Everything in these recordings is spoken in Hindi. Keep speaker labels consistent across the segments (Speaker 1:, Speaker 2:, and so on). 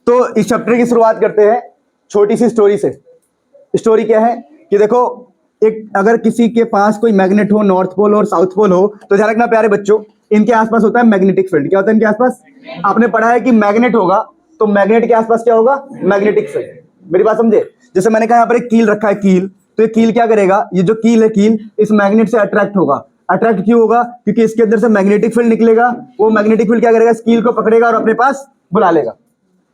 Speaker 1: तो इस चैप्टर की शुरुआत करते हैं छोटी सी स्टोरी से। स्टोरी क्या है कि देखो, एक अगर किसी के पास कोई मैग्नेट हो, नॉर्थ पोल और साउथ पोल हो, तो ध्यान रखना प्यारे बच्चों, इनके आसपास होता है मैग्नेटिक फील्ड। क्या होता है इनके आसपास? आपने पढ़ा है कि मैग्नेट होगा तो मैग्नेट के आसपास क्या होगा? Magnetic field. मेरी बात समझे? जैसे मैंने कहा यहाँ पर एक कील रखा है, कील, तो ये कील क्या करेगा? ये जो कील है, कील इस मैग्नेट से अट्रैक्ट होगा। अट्रैक्ट क्यों होगा? क्योंकि इसके अंदर से मैग्नेटिक फील्ड निकलेगा। वो मैग्नेटिक फील्ड क्या करेगा? इस कील को पकड़ेगा और अपने पास बुला लेगा।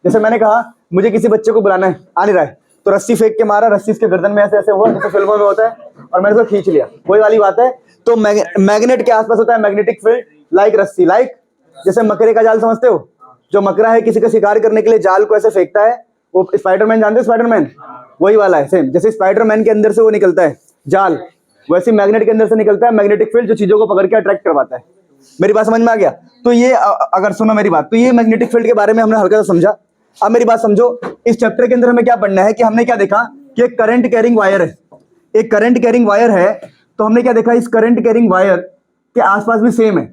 Speaker 1: जैसे मैंने कहा मुझे किसी बच्चे को बुलाना है, आ नहीं रहा है, तो रस्सी फेंक के मारा, रस्सी इसके गर्दन में ऐसे ऐसे हुआ जैसे फिल्मों में होता है, और मैंने उसको खींच लिया। वही वाली बात है। तो मैग्नेट के आसपास होता है मैग्नेटिक फील्ड, लाइक रस्सी, लाइक जैसे मकरे का जाल समझते हो? जो मकरा है किसी का शिकार करने के लिए जाल को ऐसे फेंकता है, वो स्पाइडरमैन जानते हो? स्पाइडरमैन वही वाला है, सेम। जैसे स्पाइडरमैन के अंदर से वो निकलता है जाल, वैसे मैग्नेट के अंदर से निकलता है मैग्नेटिक फील्ड, जो चीजों को पकड़ के अट्रैक्ट करवाता है। मेरी बात समझ में आ गया? तो ये अगर सुनो मेरी बात, तो ये मैग्नेटिक फील्ड के बारे में हमने हल्का सा समझा। अब मेरी बात समझो, इस चैप्टर के अंदर हमें क्या पढ़ना है कि हमने क्या देखा कि एक करंट कैरिंग वायर है। एक करंट कैरिंग वायर है, तो हमने क्या देखा? इस करंट कैरिंग वायर के आसपास भी सेम है।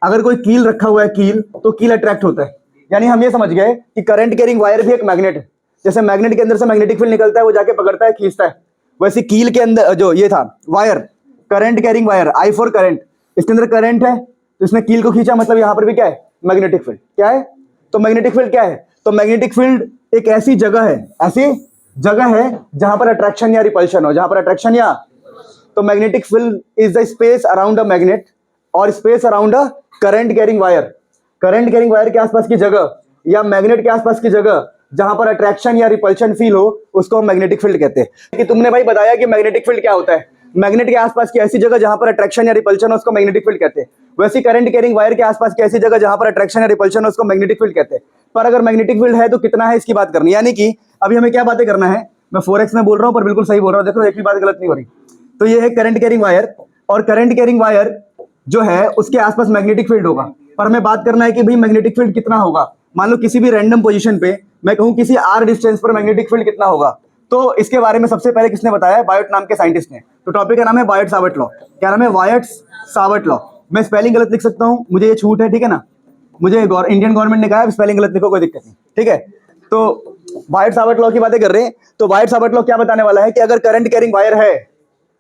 Speaker 1: अगर कोई कील रखा हुआ है, कील, तो कील अट्रैक्ट होता है। यानी हम ये समझ गए कि करंट कैरिंग वायर भी एक मैग्नेट है। जैसे मैग्नेट के अंदर से मैग्नेटिक फील्ड निकलता है, वो जाके पकड़ता है, खींचता है, वैसे कील के अंदर जो ये था wire, current carrying wire, I for current, इसके अंदर करंट है, तो इसने कील को खींचा, मतलब यहां पर भी क्या है? Magnetic field. क्या है? तो मैग्नेटिक फील्ड क्या है? तो मैग्नेटिक फील्ड एक ऐसी जगह है, ऐसी जगह है जहां पर अट्रैक्शन या रिपल्शन हो, जहां पर अट्रैक्शन या, तो magnetic field is the space around a magnet और space around a current carrying wire. Current carrying wire के आसपास की जगह या मैग्नेट के आसपास की जगह जहां पर अट्रैक्शन या रिपल्शन फील हो, उसको हम मैग्नेटिक फील्ड कहते हैं। कि तुमने भाई बताया कि मैग्नेटिक फील्ड क्या होता है? मैग्नेट के आसपास की ऐसी जगह जहां पर अट्रैक्शन या रिपल्शन हो, उसको मैग्नेटिक फील्ड कहते हैं। वैसे करंट कैरिंग वायर के आसपास की ऐसी जगह जहां पर अट्रैक्शन या रिपल्शन हो, उसको मैग्नेटिक फील्ड कहते हैं। पर अगर मैग्नेटिक फील्ड है तो कितना है, इसकी बात करनी। यानी कि अभी हमें क्या बातें करना है? मैं 4x में बोल रहा हूं पर बिल्कुल सही बोल रहा हूं, देखो एक भी बात गलत नहीं हो रही। तो ये है करंट कैरिंग वायर, और करंट कैरिंग वायर जो है उसके आसपास मैग्नेटिक फील्ड होगा। पर हमें बात करना है कि भाई मैग्नेटिक फील्ड कितना होगा। मान लो किसी भी रैंडम पोजीशन पे मैं कहूं किसी r डिस्टेंस पर मैग्नेटिक फील्ड कितना होगा, तो इसके बारे में सबसे पहले किसने बताया? बायोट नाम के साइंटिस्ट ने। तो टॉपिक का नाम है बायोट-सावर्ट लॉ। क्या नाम है? Biot-Savart law. मैं स्पेलिंग गलत लिख सकता हूं, मुझे ये छूट है, ठीक है ना? मुझे इंडियन गवर्नमेंट ने कहा है स्पेलिंग गलत लिखो, कोई दिक्कत नहीं, ठीक है? तो बायोट-सावर्ट लॉ की बातें कर रहे हैं। तो बायोट-सावर्ट लॉ क्या बताने वाला है कि अगर करंट कैरिंग वायर है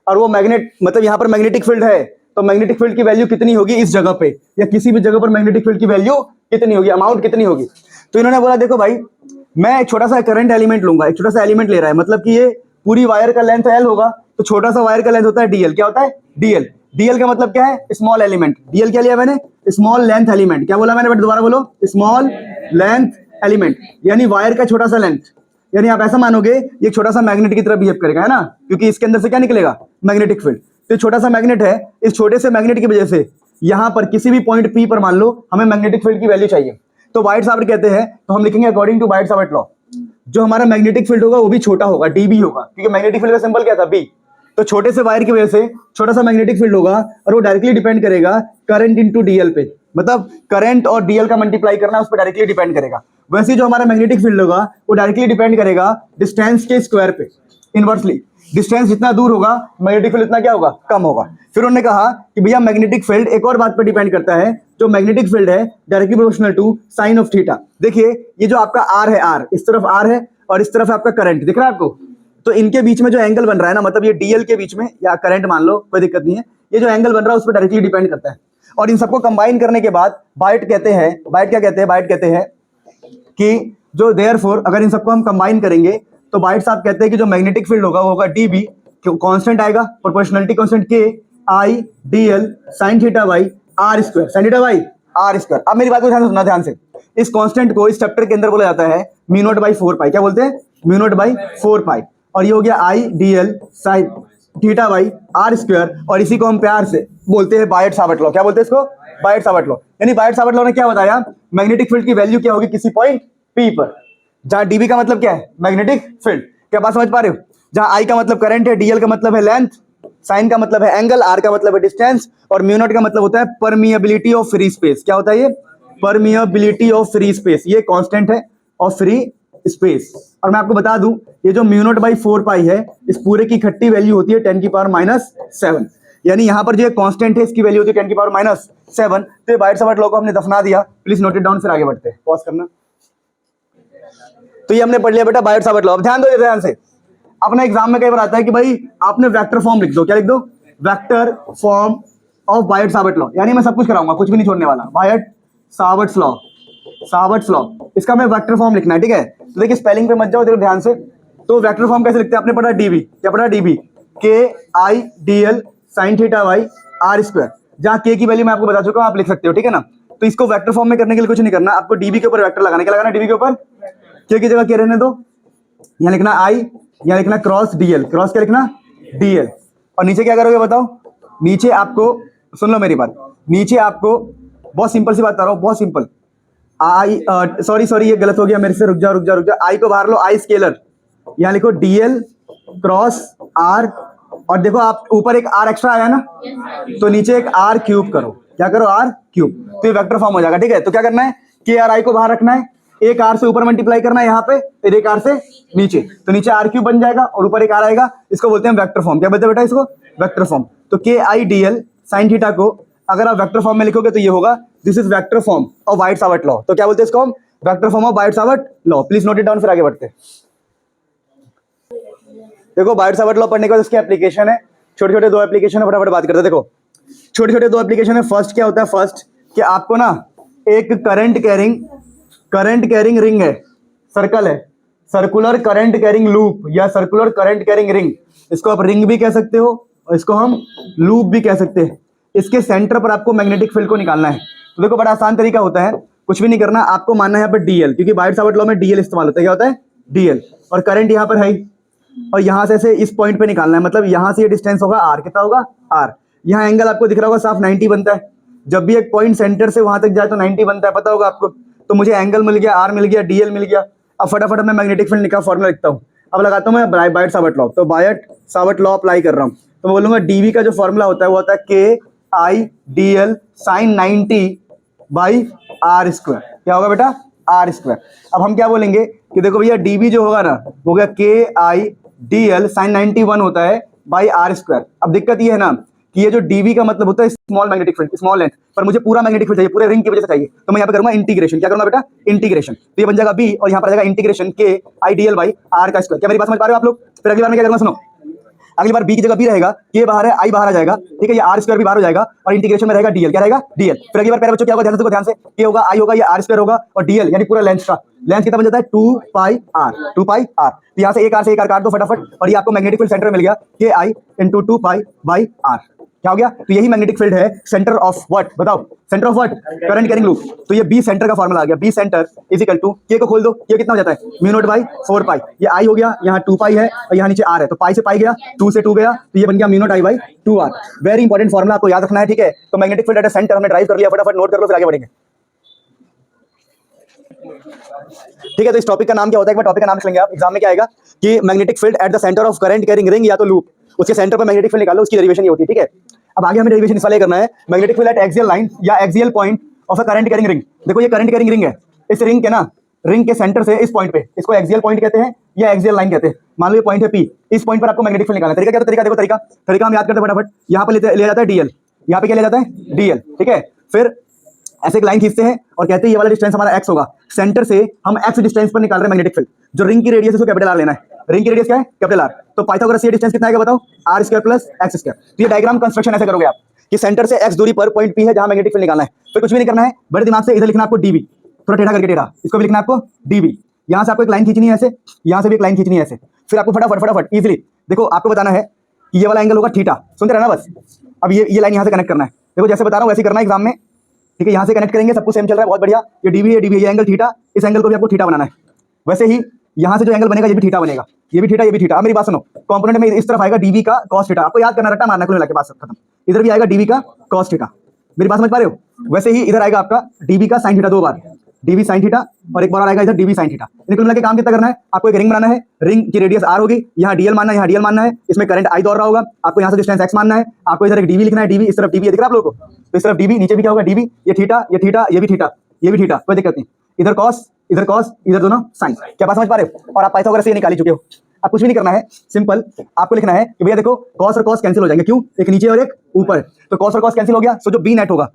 Speaker 1: और वो मैग्नेट, मतलब यहां पर मैग्नेटिक फील्ड है, तो मैग्नेटिक फील्ड की वैल्यू कितनी होगी इस जगह पे, या किसी भी जगह पर मैग्नेटिक फील्ड की वैल्यू कितनी होगी, अमाउंट कितनी होगी। तो इन्होंने बोला देखो भाई, मैं एक छोटा सा करंट एलिमेंट लूंगा, एक छोटा सा एलिमेंट ले रहा है, मतलब कि ये पूरी वायर का लेंथ L होगा, तो छोटा सा वायर का लेंथ होता है DL। क्या होता है? DL। DL का मतलब क्या है? Small element. DL क्या लिया मैंने? Small length element. क्या बोला मैंने? बट दोबारा बोलो, स्मॉल लेंथ एलिमेंट, यानी वायर का छोटा सा लेंथ। यानी आप ऐसा मानोगे ये छोटा सा मैग्नेट की तरह बिहेव करेगा, है ना? क्योंकि इसके अंदर से क्या निकलेगा? Magnetic field. तो छोटा सा मैग्नेट है, इस छोटे से मैग्नेट की वजह से यहां पर किसी भी पॉइंट P पर मान लो हमें मैग्नेटिक फील्ड की वैल्यू चाहिए, तो बायोट-सावर्ट कहते हैं, तो हम लिखेंगे अकॉर्डिंग टू बायोट-सावर्ट लॉ, जो हमारा मैग्नेटिक फील्ड होगा वो भी छोटा होगा, dB होगा, क्योंकि मैग्नेटिक फील्ड का सिंबल क्या था? B। तो छोटे से वायर की वजह से छोटा सा मैग्नेटिक फील्ड होगा, और वो डायरेक्टली डिपेंड करेगा करंट इनटू DL पे, मतलब करंट और DL का मल्टीप्लाई करना उस पर डायरेक्टली डिपेंड करेगा। वैसे जो हमारा मैग्नेटिक फील्ड होगा वो डायरेक्टली डिपेंड करेगा डिस्टेंस के स्क्वायर पे, इनवर्सली। डिस्टेंस जितना दूर होगा मैग्नेटिक फील्ड इतना क्या होगा? कम होगा। फिर उन्होंने कहा कि भैया मैग्नेटिक फील्ड एक और बात पर डिपेंड करता है, जो मैग्नेटिक फील्ड है directly proportional to sine of theta. देखिए ये जो आपका R है, R इस तरफ R है और इस तरफ आपका करंट दिख रहा है आपको, तो इनके बीच में जो एंगल बन रहा है ना, मतलब ये DL के बीच में या करंट मान लो, कोई दिक्कत नहीं है, ये जो एंगल बन रहा है उस पर डायरेक्टली डिपेंड करता है। और इन सबको कंबाइन करने के बाद बायोट कहते हैं, बायोट क्या कहते हैं? बायोट कहते हैं कि जो देयरफॉर अगर इन सबको हम कंबाइन करेंगे तो बायोट साहब कहते हैं कि जो मैग्नेटिक फील्ड होगा वो होगा DB, कांस्टेंट आएगा, proportionality constant K I DL sin theta by R square, sin theta by R square. अब मेरी बात को ध्यान से सुनना, ध्यान से। इस कांस्टेंट को इस चैप्टर के अंदर बोला जाता है म्यू नॉट बाई 4 पाई। क्या बोलते हैं? म्यू नॉट बाई 4 पाई। और ये हो गया I DL sin theta by R square, और इसी को हम प्यार से बोलते हैं बायोट-सावर्ट लॉ। क्या बोलते हैं इसको? Biot-Savart law. यानी बायोट-सावर्ट लॉ ने क्या बताया? मैग्नेटिक फील्ड की वैल्यू क्या होगी किसी पॉइंट P पर, जहां DB का मतलब क्या है? Magnetic field. क्या बात समझ पा रहे हो? जहां I का मतलब करंट है, DL का मतलब है लेंथ, साइन का मतलब है एंगल, R का मतलब है डिस्टेंस, और म्यू नॉट का मतलब होता है परमिएबिलिटी ऑफ फ्री स्पेस। क्या होता है ये? Permeability of free space. ये कांस्टेंट है ऑफ फ्री स्पेस। और मैं आपको बता दूं, ये जो म्यू नॉट बाई 4 पाई है, इस पूरे की इकट्ठी वैल्यू होती है 10⁻⁻⁷। यानी यहां पर जो कांस्टेंट है इसकी वैल्यू होती है 10⁻⁷। तो ये बायोट-सावर्ट लॉ को हमने दफना दिया। प्लीज नोट इट डाउन, फिर आगे बढ़ते हैं। पॉज करना। तो ये हमने पढ़ लिया बेटा बायट-सावर्ट लॉ। अब ध्यान दो ध्यान से, अपने एग्जाम में कई बार आता है कि भाई आपने वेक्टर फॉर्म लिख दो। क्या लिख दो? Vector form of Biot Savart law. यानी मैं सब कुछ कराऊंगा, कुछ भी नहीं छोड़ने वाला। बायट-सावर्ट लॉ, सावर्ट लॉ, इसका मैं वेक्टर फॉर्म लिखना है, ठीक है। तो देखिए स्पेलिंग पे मत जाओ, देखो ध्यान से। तो वेक्टर फॉर्म कैसे लिखते हैं? आपने पढ़ा डीबी, क्या पढ़ा? DB, K I D L sine theta by R square. जहाँ के की वैल्यू मैं आपको बता चुका हूँ, आप लिख सकते हो, ठीक है ना। तो इसको वेक्टर फॉर्म में करने के लिए कुछ नहीं करना, आपको डीबी के ऊपर वेक्टर लगाना। क्या लगाना? डीबी के ऊपर के की जगह के रहने दो, यहाँ लिखना आई, यहाँ लिखना क्रॉस डीएल, क्रॉस क्या लिखना? डीएल। और नीचे क्या करोगे बताओ? नीचे आपको, सुन लो मेरी बात, नीचे आपको बहुत सिंपल सी बात बता रहा हूँ, बहुत सिंपल। आई सॉरी ये गलत हो गया मेरे से, रुक जा। आई को बाहर लो, आई स्केलर, यहाँ लिखो डीएल क्रॉस आर, और देखो आप ऊपर एक आर एक्स्ट्रा आया ना, तो नीचे एक आर क्यूब करो। क्या करो? R cube. तो ये वेक्टर फॉर्म हो जाएगा, ठीक है। तो क्या करना है? के आर आई को बाहर रखना है, एक आर से ऊपर मल्टीप्लाई करना है यहाँ पे, फिर एक आर से नीचे, तो नीचे आर क्यूब बन जाएगा और ऊपर एक आर आएगा। इसको बोलते हैं वेक्टर फॉर्म। क्या बोलते हैं बेटा इसको? Vector form. तो के I D L sine theta को अगर आप वेक्टर फॉर्म में लिखोगे तो ये होगा, this is vector form of Biot Savart law. तो क्या बोलते हैं इसको हम? Vector form of Biot Savart law. Please note it down, फिर आगे बढ़ते हैं। देखो बायट-सावर्ट लॉ पढ़ने के बाद उसकी एप्लीकेशन है, छोटे छोटे दो एप्लीकेशन है, फटाफट बात करते हैं। देखो छोटे छोटे दो एप्लीकेशन है। फर्स्ट क्या होता है? फर्स्ट कि आपको ना एक करंट कैरिंग रिंग है, सर्कल है, सर्कुलर करंट कैरिंग लूप या सर्कुलर करंट कैरिंग रिंग, इसको आप रिंग भी कह सकते हो और इसको हम लूप भी कह सकते हैं। इसके सेंटर पर आपको मैग्नेटिक फील्ड को निकालना है। तो देखो बड़ा आसान तरीका होता है, कुछ भी नहीं करना, आपको मानना है यहाँ पर डीएल, क्योंकि बायट-सावर्ट लॉ में डीएल इस्तेमाल होता है। क्या होता है? डीएल। और करंट यहाँ पर है, और यहाँ से इस पॉइंट पे निकालना है, मतलब यहाँ से ये डिस्टेंस होगा आर। कितना होगा? आर। यहाँ एंगल आपको दिख रहा होगा साफ 90 बनता है। जब भी एक पॉइंट सेंटर से वहां तक जाए तो 90 बनता है, पता होगा आपको। तो मुझे एंगल मिल गया, आर मिल गया, डीएल मिल गया। अब फटाफट मैं मैग्नेटिक फील्ड का फॉर्मुला लिखता हूँ। अब लगाता हूँ मैं बायट-सावर्ट लॉ। तो बायट-सावर्ट लॉ अप्लाई कर रहा हूँ, तो मैं बोलूंगा डीवी का जो फॉर्मुला होता है वो होता है K I D L sine 90 by R square. क्या होगा बेटा? R square. अब हम क्या बोलेंगे कि देखो भैया डीबी जो होगा ना, हो गया K I D L sign 91 होता है बाई आर स्क्वायर। अब दिक्कत ये है ना कि ये जो डीबी का मतलब होता है small magnetic field, small length, पर मुझे पूरा मैग्नेटिक फील्ड चाहिए, पूरे रिंग की वजह से चाहिए। तो मैं यहाँ पे करूंगा इंटीग्रेशन। क्या करूंगा बेटा? इंटीग्रेशन। तो ये बन जाएगा बी, और यहाँ पर आ जाएगा integration K I D L by R का स्क्वायर। क्या मेरी बात समझ पा रहे हो आप लोग? फिर अगली बार मैं क्या करूंगा, सुनो। अगली बार बी की जगह बी रहेगा, के बाहर है, आई बाहर आ जाएगा, ठीक है, ये आर स्क्वायर भी बाहर हो जाएगा, और इंटीग्रेशन में रहेगा डीएल। क्या रहेगा? डीएल। फिर अगली बार प्यारे बच्चों क्या होगा? ध्यान से, के होगा, आई होगा, ये आर स्क्वायर होगा, और डीएल यानी पूरा लेंथ का लेंथ कितना बन जाता है? 2 पाई आर। 2 pi are. तो यहाँ से एक आर काट दो फटाफट, और ये आपको मैग्नेटिक फील्ड सेंटर में मिल गया, K I into 2 pi by R. क्या हो गया? तो यही मैग्नेटिक फील्ड है, सेंटर ऑफ व्हाट? बताओ, center of what? Current carrying loop. तो ये बी सेंटर का फॉर्मूला आ गया, B center is equal to, K को खोल दो, ये कितना हो जाता है? Mu naught by 4 pi. ये आई हो गया, यहाँ 2 पाई है, और यहाँ नीचे आर है, तो पाई से पाई गया, 2 से 2 गया, तो ये बन गया mu naught I by 2 R. Very important formula, आपको याद रखना है, ठीक है। तो मैग्नेटिक फील्ड एट सेंटर हमने ड्राइव कर लिया, फटाफट नोट कर लो, फिर आगे बढ़ेंगे, ठीक है। तो इस टॉपिक का नाम क्या होता है? एक बार टॉपिक का नाम लिखेंगे आप, एग्जाम में क्या आएगा कि magnetic field at the centre of current carrying ring या तो लूप, उसके सेंटर पर मैग्नेटिक फील्ड निकालो, उसकी डेरिवेशन ये होती है, ठीक है। अब आगे हमें डेरिवेशन इस वाले करना है, magnetic field at axial line या axial point of a current carrying ring. देखो ये करंट कैरिंग रिंग है, इस रिंग के ना, रिंग के सेंटर से इस पॉइंट पे, इसको एक्सियल पॉइंट कहते हैं या एक्सियल लाइन कहते हैं। मान लो ये पॉइंट है पी, इस पॉइंट पर आपको मैग्नेटिक फील्ड निकालना है। तरीका क्या होता है? देखो तरीका हम याद करते हैं फटाफट। यहाँ पे ले जाता है डीएल, यहाँ पे क्या ले जाता है? डीएल, ठीक है। फिर ऐसे एक लाइन खींचते हैं और कहते हैं ये वाला डिस्टेंस हमारा एक्स होगा, सेंटर से हम एक्स डिस्टेंस पर निकाल रहे हैं मैग्नेटिक फील्ड। जो रिंग की रेडियस है उसको कैपिटल आर लेना है, रिंग की रेडियस क्या है? Capital R. तो पाइथागोरस ये डिस्टेंस कितना आएगा बताओ? R square plus X square. तो ये डायग्राम कंस्ट्रक्शन ऐसे करोगे आप कि सेंटर से एक्स दूरी पर पॉइंट पी है जहां मैग्नेटिक फील्ड निकालना है। फिर कुछ भी नहीं करना है, बड़े दिमाग से इधर लिखना आपको डीबी, थोड़ा टेढ़ा करके टेढ़ा, इसको भी लिखना आपको डीबी। यहाँ से आपको एक लाइन खींचनी है ऐसे, यहाँ से भी एक लाइन खींचनी है ऐसे। फिर आपको फटाफट इजीली देखो, आपको बताना है कि ये वाला एंगल होगा थीटा, सुनते रहना बस। अब ये लाइन यहाँ से कनेक्ट करना है, देखो जैसे बता रहा हूँ वैसे करना है एग्जाम में, ठीक है। यहाँ से कनेक्ट करेंगे, सब कुछ सेम चल रहा है, बहुत बढ़िया। ये डीबी है, ये एंगल थीटा, इस एंगल को भी आपको थीटा बनाना है। वैसे ही यहाँ से जो एंगल बनेगा ये भी थीटा बनेगा, ये भी थीटा, ये भी थीटा। अब मेरी बात सुनो, कंपोनेंट में इस तरफ आएगा डीबी का कॉस थीटा, आपको याद करना, रट्टा मारना, कुल मिला के बात खत्म। इधर भी आएगा डीबी का कॉस थीटा, मेरी बात समझ पा रहे हो? वैसे ही इधर आएगा आपका डीबी का साइन थीटा, 2 बार डीबी साइन थीटा, और एक बार आएगा इधर डीबी साइन थीटा। कुल मिला के काम कितना करना है? आपको एक रिंग बनाना है, रिंग की रेडियस आर होगी, यहाँ डीएल मानना है, यहाँ डीएल मानना है, इसमें करंट आई दौड़ रहा होगा, आपको यहाँ से डिस्टेंस एक्स मानना है, आपको इधर एक डीबी लिखना है, डीबी इस तरफ डीबी दिख रहा है आप लोगों को, तो इस तरफ डीबी, नीचे भी क्या होगा? डीबी, ये थीटा, ये थीटा, ये भी थीटा, ये भी थीटा, कोई दिक्कत नहीं। इधर कॉस, इधर दोनों साइन। क्या बात समझ पा रहे हो? और आप पाइथागोरस से ये निकाल ही चुके हो। अब कुछ भी नहीं करना है, सिंपल आपको लिखना है कि भैया देखो कॉस और कॉस कैंसिल हो जाएंगे, क्यों? एक नीचे और एक ऊपर, तो कॉस और कॉस कैंसिल हो गया, सो जो बी नेट होगा,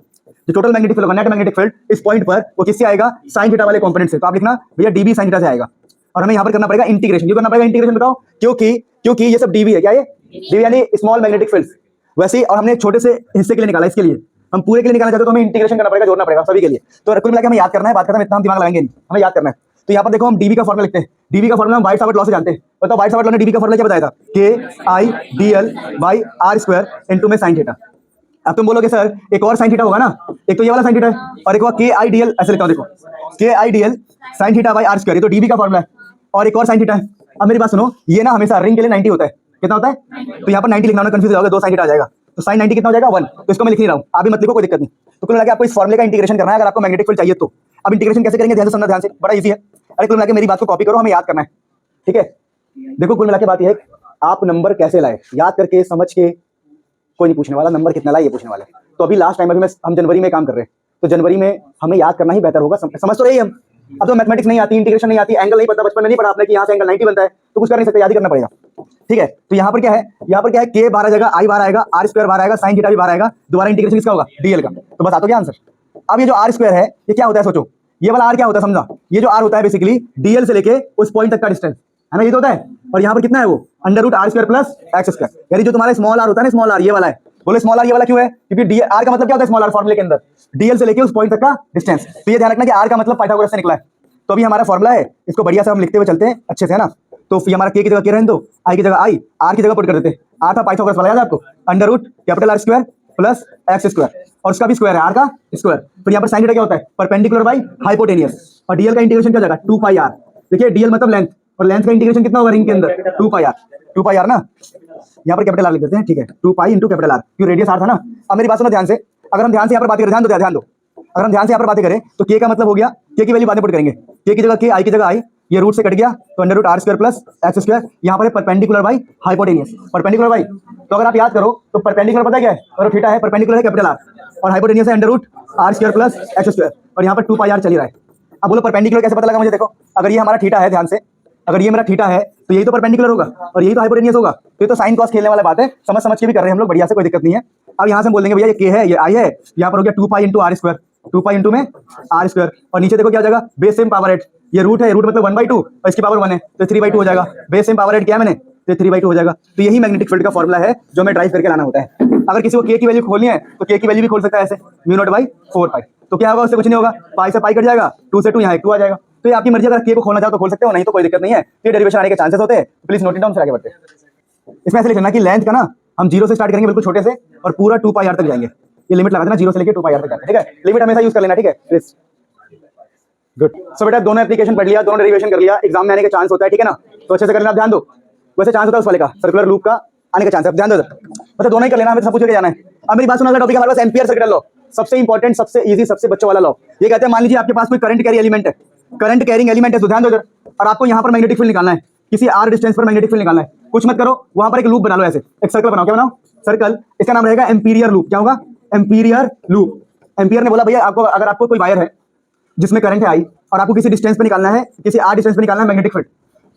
Speaker 1: जो टोटल मैग्नेटिक फील्ड होगा, नेट मैग्नेटिक फील्ड इस पॉइंट पर, वो किससे आएगा? साइन थीटा वाले कंपोनेंट से। तो आप लिखना भैया डीबी साइन थीटा से आएगा। और हमें यहाँ पर करना पड़ेगा इंटीग्रेशन। क्यों करना पड़ेगा इंटीग्रेशन बताओ? क्योंकि ये सब डीवी है। क्या ये डीवी यानी स्मॉल मैग्नेटिक फील्ड्स। वैसे ही और हमने छोटे से हिस्से के लिए निकाला, इसके लिए हम पूरे के लिए निकालना चाहते तो हमें इंटीग्रेशन करना पड़ेगा, जोड़ना पड़ेगा सभी के लिए। तो कुल मिला के हमें याद करना है, बात करते हैं इतना हम दिमाग लगाएंगे नहीं, हमें याद करना है। तो यहाँ पर देखो हम डीवी का फॉर्मूला लिखते हैं। डीवी का फॉर्मूला हम वाइट-सावर्ट लॉ से जानते हैं। बताओ वाइट-सावर्ट लॉ ने डीवी का फॉर्मूला क्या बताया था? KI/DL/r² इनटू में sin थीटा। अब तुम बोलोगे सर एक और sin थीटा होगा ना, एक तो ये वाला sin थीटा है और एक हुआ KI/DL, ऐसे लिखता हूं देखो KI/DL sin theta by r², ये तो डीवी का फॉर्मूला है। और एक और sin थीटा है। अब मेरी बात सुनो, ये ना हमेशा रिंग के लिए 90 होता है। कितना होता है? तो यहाँ पर 90 लिखना, कंफ्यूज हो जाओगे, 2 sin थीटा आ जाएगा। तो sin 90 कितना हो जाएगा? 1। तो इसको मैं लिख नहीं रहा हूं, आप भी मत लिखो, कोई दिक्कत नहीं। तो कुल मिला के आपको इस फॉर्मूले का इंटीग्रेशन करना है अगर आपको मैग्नेटिक फील्ड चाहिए तो। अब इंटीग्रेशन कैसे करेंगे? ध्यान से समझना, ध्यान से, बड़ा इजी है। अरे कुल मिला के मेरी बात को कॉपी करो, हमें याद करना है, ठीक है? देखो कुल मिला के बात यह है, आप नंबर कैसे लाए, याद करके समझ के, कोई नहीं पूछने वाला नंबर कितना लाए, ये पूछने वाला है। तो अभी लास्ट टाइम, अभी हम जनवरी में काम कर रहे हैं, तो जनवरी में हमें याद करना ही बेहतर होगा। समझ तो रही हम। अब तो मैथमेटिक्स नहीं आती, इंटीग्रेशन नहीं आती, एंगल नहीं पता, बचपन में नहीं पढ़ा आपने कि यहाँ से एंगल 90 बनता है, तो कुछ कर नहीं सकते, याद ही करना पड़ेगा, ठीक है? तो यहाँ पर क्या है, K बाहर आ जाएगा, I बाहर आएगा, r² बाहर आएगा, sin थीटा भी बाहर आएगा, दोबारा इंटीग्रेशन किसका होगा? डीएल का। तो बता दो क्या आंसर? अब ये जो r² है ये क्या होता है सोचो, ये वाला r क्या होता है समझा? ये जो r होता है बेसिकली डीएल से लेके उस पॉइंट तक का डिस्टेंस है ना, ये तो होता है। और यहाँ पर कितना है वो? √r² प्लस x², यानी जो तुम्हारा स्मॉल r होता है ना, स्मॉल r ये वाला है। बोले स्मॉल r ये वाला क्यों है? क्योंकि डी r का मतलब क्या होता है स्मॉल r फॉर्मूले के अंदर? डीएल से लेके उस पॉइंट तक का डिस्टेंस। तो ये ध्यान रखना कि r का मतलब पाइथागोरस से निकला है। तो अभी हमारा फॉर्मूला है, इसको बढ़िया से हम लिखते हुए चलते हैं अच्छे से, है ना? तो फिर हमारा k की जगह k रहने दो, i की जगह i, r की जगह पुट कर देते हैं। r था पाइथागोरस वाला, याद है आपको? √R² प्लस x², और उसका भी स्क्वायर है, r का स्क्वायर। फिर यहाँ पर sin थीटा क्या होता है? Perpendicular by hypotenuse. और डीएल का इंटीग्रेशन क्या हो जाएगा? 2πr। देखिए डीएल मतलब लेंथ, और लेंथ का इंटीग्रेशन कितना होगा रिंग के अंदर? 2πr ना, यहाँ पर कैपिटल R लिख देते हैं, ठीक है? 2π इंटू कैपिटल R, क्यों रेडियस r था ना। अब मेरी बात सुनो ध्यान से, अगर हम ध्यान से यहाँ पर बातें करें, ध्यान दो, अगर हम ध्यान से यहाँ पर बातें करें तो k का मतलब हो गया, k की वैल्यू बाद में पुट करेंगे, k की जगह k, i की जगह i, ये रूट से कट गया तो √R² प्लस x², यहाँ पर है perpendicular by hypotenuse. Perpendicular by, तो अगर आप याद करो तो परपेंडिकुलर पता क्या है? और थीटा है, परपेंडिकुलर है कैपिटल R, और हाइपोटेनियस है √R² प्लस x², और यहाँ पर 2πr चल ही रहा है। अब बोलो परपेंडिकुलर कैसे पता लगा मुझे? देखो अगर ये हमारा थीटा है, ध्यान से, अगर ये मेरा थीटा है तो यही तो परपेंडिकुलर होगा और यही तो हाइपोटेनियस होगा। तो ये तो साइन कॉस खेलने वाला बात है, समझ के भी कर रहे हैं हम लोग बढ़िया से, कोई दिक्कत नहीं है। अब यहाँ से बोल देंगे भैया ये k है, ये i है, यहाँ पर हो गया 2π इंटू r², 2π इंटू में r², और नीचे देखो क्या हो जाएगा? बेस सेम पावर 8, ये रूट है, रूट मतलब 1/2 और इसकी पावर 1 है तो 3/2 हो जाएगा। बेस सेम पावर 8 किया मैंने तो 3/2 हो जाएगा। तो यही मैग्नेटिक फील्ड का फॉर्मूला है जो हमें ड्राइव करके लाना होता है। अगर किसी को k की वैल्यू खोलनी है तो k की वैल्यू भी खोल सकता है ऐसे, μ0/4π। तो क्या होगा? उससे कुछ नहीं होगा, पाई से पाई कट जाएगा, 2 से 2 यहाँ 2 आ जाएगा। तो ये आपकी मर्जी, अगर k को खोलना चाहो तो खोल सकते हो, नहीं तो कोई दिक्कत नहीं है। ये डेरिवेशन आने के चांसेस होते हैं, प्लीज नोट इट डाउन, फिर आगे बढ़ते हैं। इसमें ऐसे लिखना कि लेंथ का ना हम 0 से स्टार्ट करेंगे बिल्कुल छोटे से और पूरा 2πr तक जाएंगे। ये लिमिट लगा देना, 0 से लेके 2πr तक जाते हैं, ठीक है? लिमिट हमेशा यूज कर लेना, ठीक है? Please good. सो बेटा दोनों एप्लीकेशन पढ़ लिया, दोनों डेरिवेशन कर लिया, एग्जाम में आने का चांस होता है, ठीक है ना? तो अच्छे से कर लेना, ध्यान दो। वैसे चांस होता है उस वाले का, सर्कुलर लूप का आने का चांस है, ध्यान दो। मतलब दोनों ही कर लेना, हमें सब पूछ के जाना है। अब मेरी बात सुनो, अगला टॉपिक हमारे पास एम्पियर सर्किट लॉ, सबसे इंपॉर्टेंट, सबसे इजी, सबसे बच्चों वाला लॉ। ये कहते हैं मान लीजिए आपके पास कोई करंट कैरी एलिमेंट है, करंट कैरिंग एलिमेंट है, तो ध्यान दो इधर, और आपको यहाँ पर मैग्नेटिक फील्ड निकालना है, किसी r डिस्टेंस पर मैग्नेटिक फील्ड निकालना है। कुछ मत करो, वहां पर एक लूप बना लो, ऐसे एक सर्कल बनाओ। क्या बनाओ? सर्कल। इसका नाम रहेगा एम्पीरियर लूप। क्या होगा? एम्पीरियर लूप। एम्पीरियर ने बोला भैया आपको, अगर आपको कोई वायर है जिसमें करंट है I और आपको किसी डिस्टेंस पे निकालना है, किसी r डिस्टेंस पे निकालना है मैग्नेटिक फील्ड।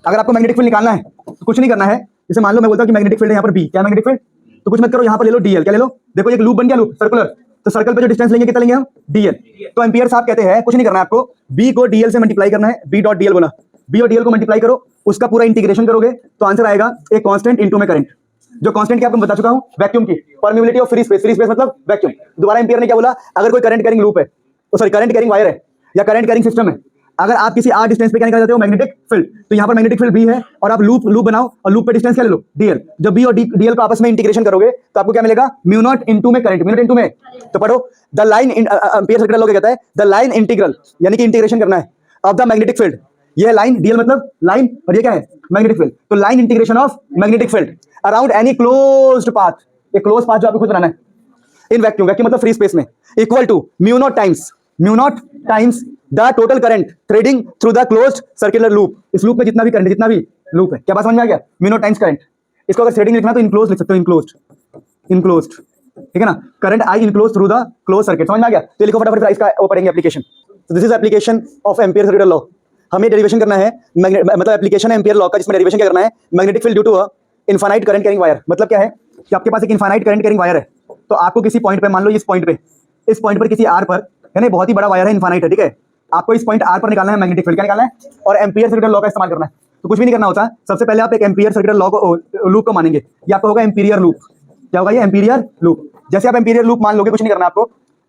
Speaker 1: अगर आपको मैग्नेटिक फील्ड निकालना है तो कुछ नहीं करना है, जैसे मान लो मैं बोलता हूँ कि मैग्नेटिक फील्ड है यहाँ पर B, क्या मैग्नेटिक फील्ड? तो कुछ मत करो, यहाँ पर ले लो DL। क्या ले लो? देखो एक लूप बन गया, लूप सर्कुलर। तो सर्कल पे जो डिस्टेंस लेंगे कितना लेंगे हम? DL। तो एम्पियर साहब कहते हैं कुछ नहीं करना है आपको, B को DL से मल्टीप्लाई करना है, B.dl बोला, B और DL को मल्टीप्लाई करो, उसका पूरा इंटीग्रेशन करोगे तो आंसर आएगा एक कांस्टेंट इनटू में करंट। जो कांस्टेंट की आपको बता चुका हूं, वैक्यूम की permeability of free space. Free space मतलब वैक्यूम। दोबारा एम्पियर ने क्या बोला? अगर कोई करंट कैरिंग लूप है, सॉरी करंट कैरिंग वायर है या करंट कैरिंग सिस्टम है, अगर आप किसी r डिस्टेंस पे क्या निकाल जाते हो? Magnetic field. तो यहाँ पर मैग्नेटिक फील्ड B है और आप लूप बनाओ और लूप पे डिस्टेंस क्या ले लो? DL। जब B और DL को आपस में इंटीग्रेशन करोगे तो आपको क्या मिलेगा? म्यू नॉट इनटू में करंट, म्यू नॉट इनटू में। तो पढ़ो, the line ampere circuit law कहता है द लाइन इंटीग्रल, यानी कि इंटीग्रेशन करना है ऑफ द मैग्नेटिक फील्ड। ये लाइन DL मतलब लाइन, और ये क्या है? Magnetic field. तो line integration of magnetic field around any closed path, एक क्लोज पाथ जो आपको खुद बनाना है इन वैक्यूम, वैक्यूम मतलब फ्री स्पेस में, equal to mu naught times the total current threading through the closed circular loop. इस लूप में जितना भी करंट, जितना भी लूप है, क्या बात समझ में आ गया? Mu naught times current. इसको अगर थ्रेडिंग लिखना तो इनक्लोज लिख सकते हो, इनक्लोज्ड, ठीक है ना? Current I enclose through the close circuit. समझ में आ गया? तो लिखो फटाफट, इसका वो पढ़ेंगे एप्लीकेशन। तो this is application of ampere circuit law. हमें डेरिवेशन करना है, मतलब एप्लीकेशन है एम्पियर लॉ का, जिसमें डेरिवेशन क्या करना है? Magnetic field due to infinite current carrying wire. मतलब क्या है कि आपके पास एक इनफाइनाइट करंट कैरिंग वायर है, तो आपको किसी पॉइंट पे, मान लो इस पॉइंट पर किसी r पर, यानी बहुत ही बड़ा वायर है, इनफाइनाइट है, ठीक है? आपको इस पॉइंट आर पर निकालना है मैग्नेटिक फील्ड, क्या निकालना है, और एम्पियर सर्किट लॉ का इस्तेमाल करना है। तो कुछ भी नहीं करना होता, सबसे पहले आप एक एम्पियर सर्किट लॉ को लूप को मानेंगे, ये आपको होगा एम्पीरियर लूप। क्या होगा ये, एम्पीरियर लूप। जैसे आप एम्पीरियर लूप मान लोगे, कुछ नहीं करना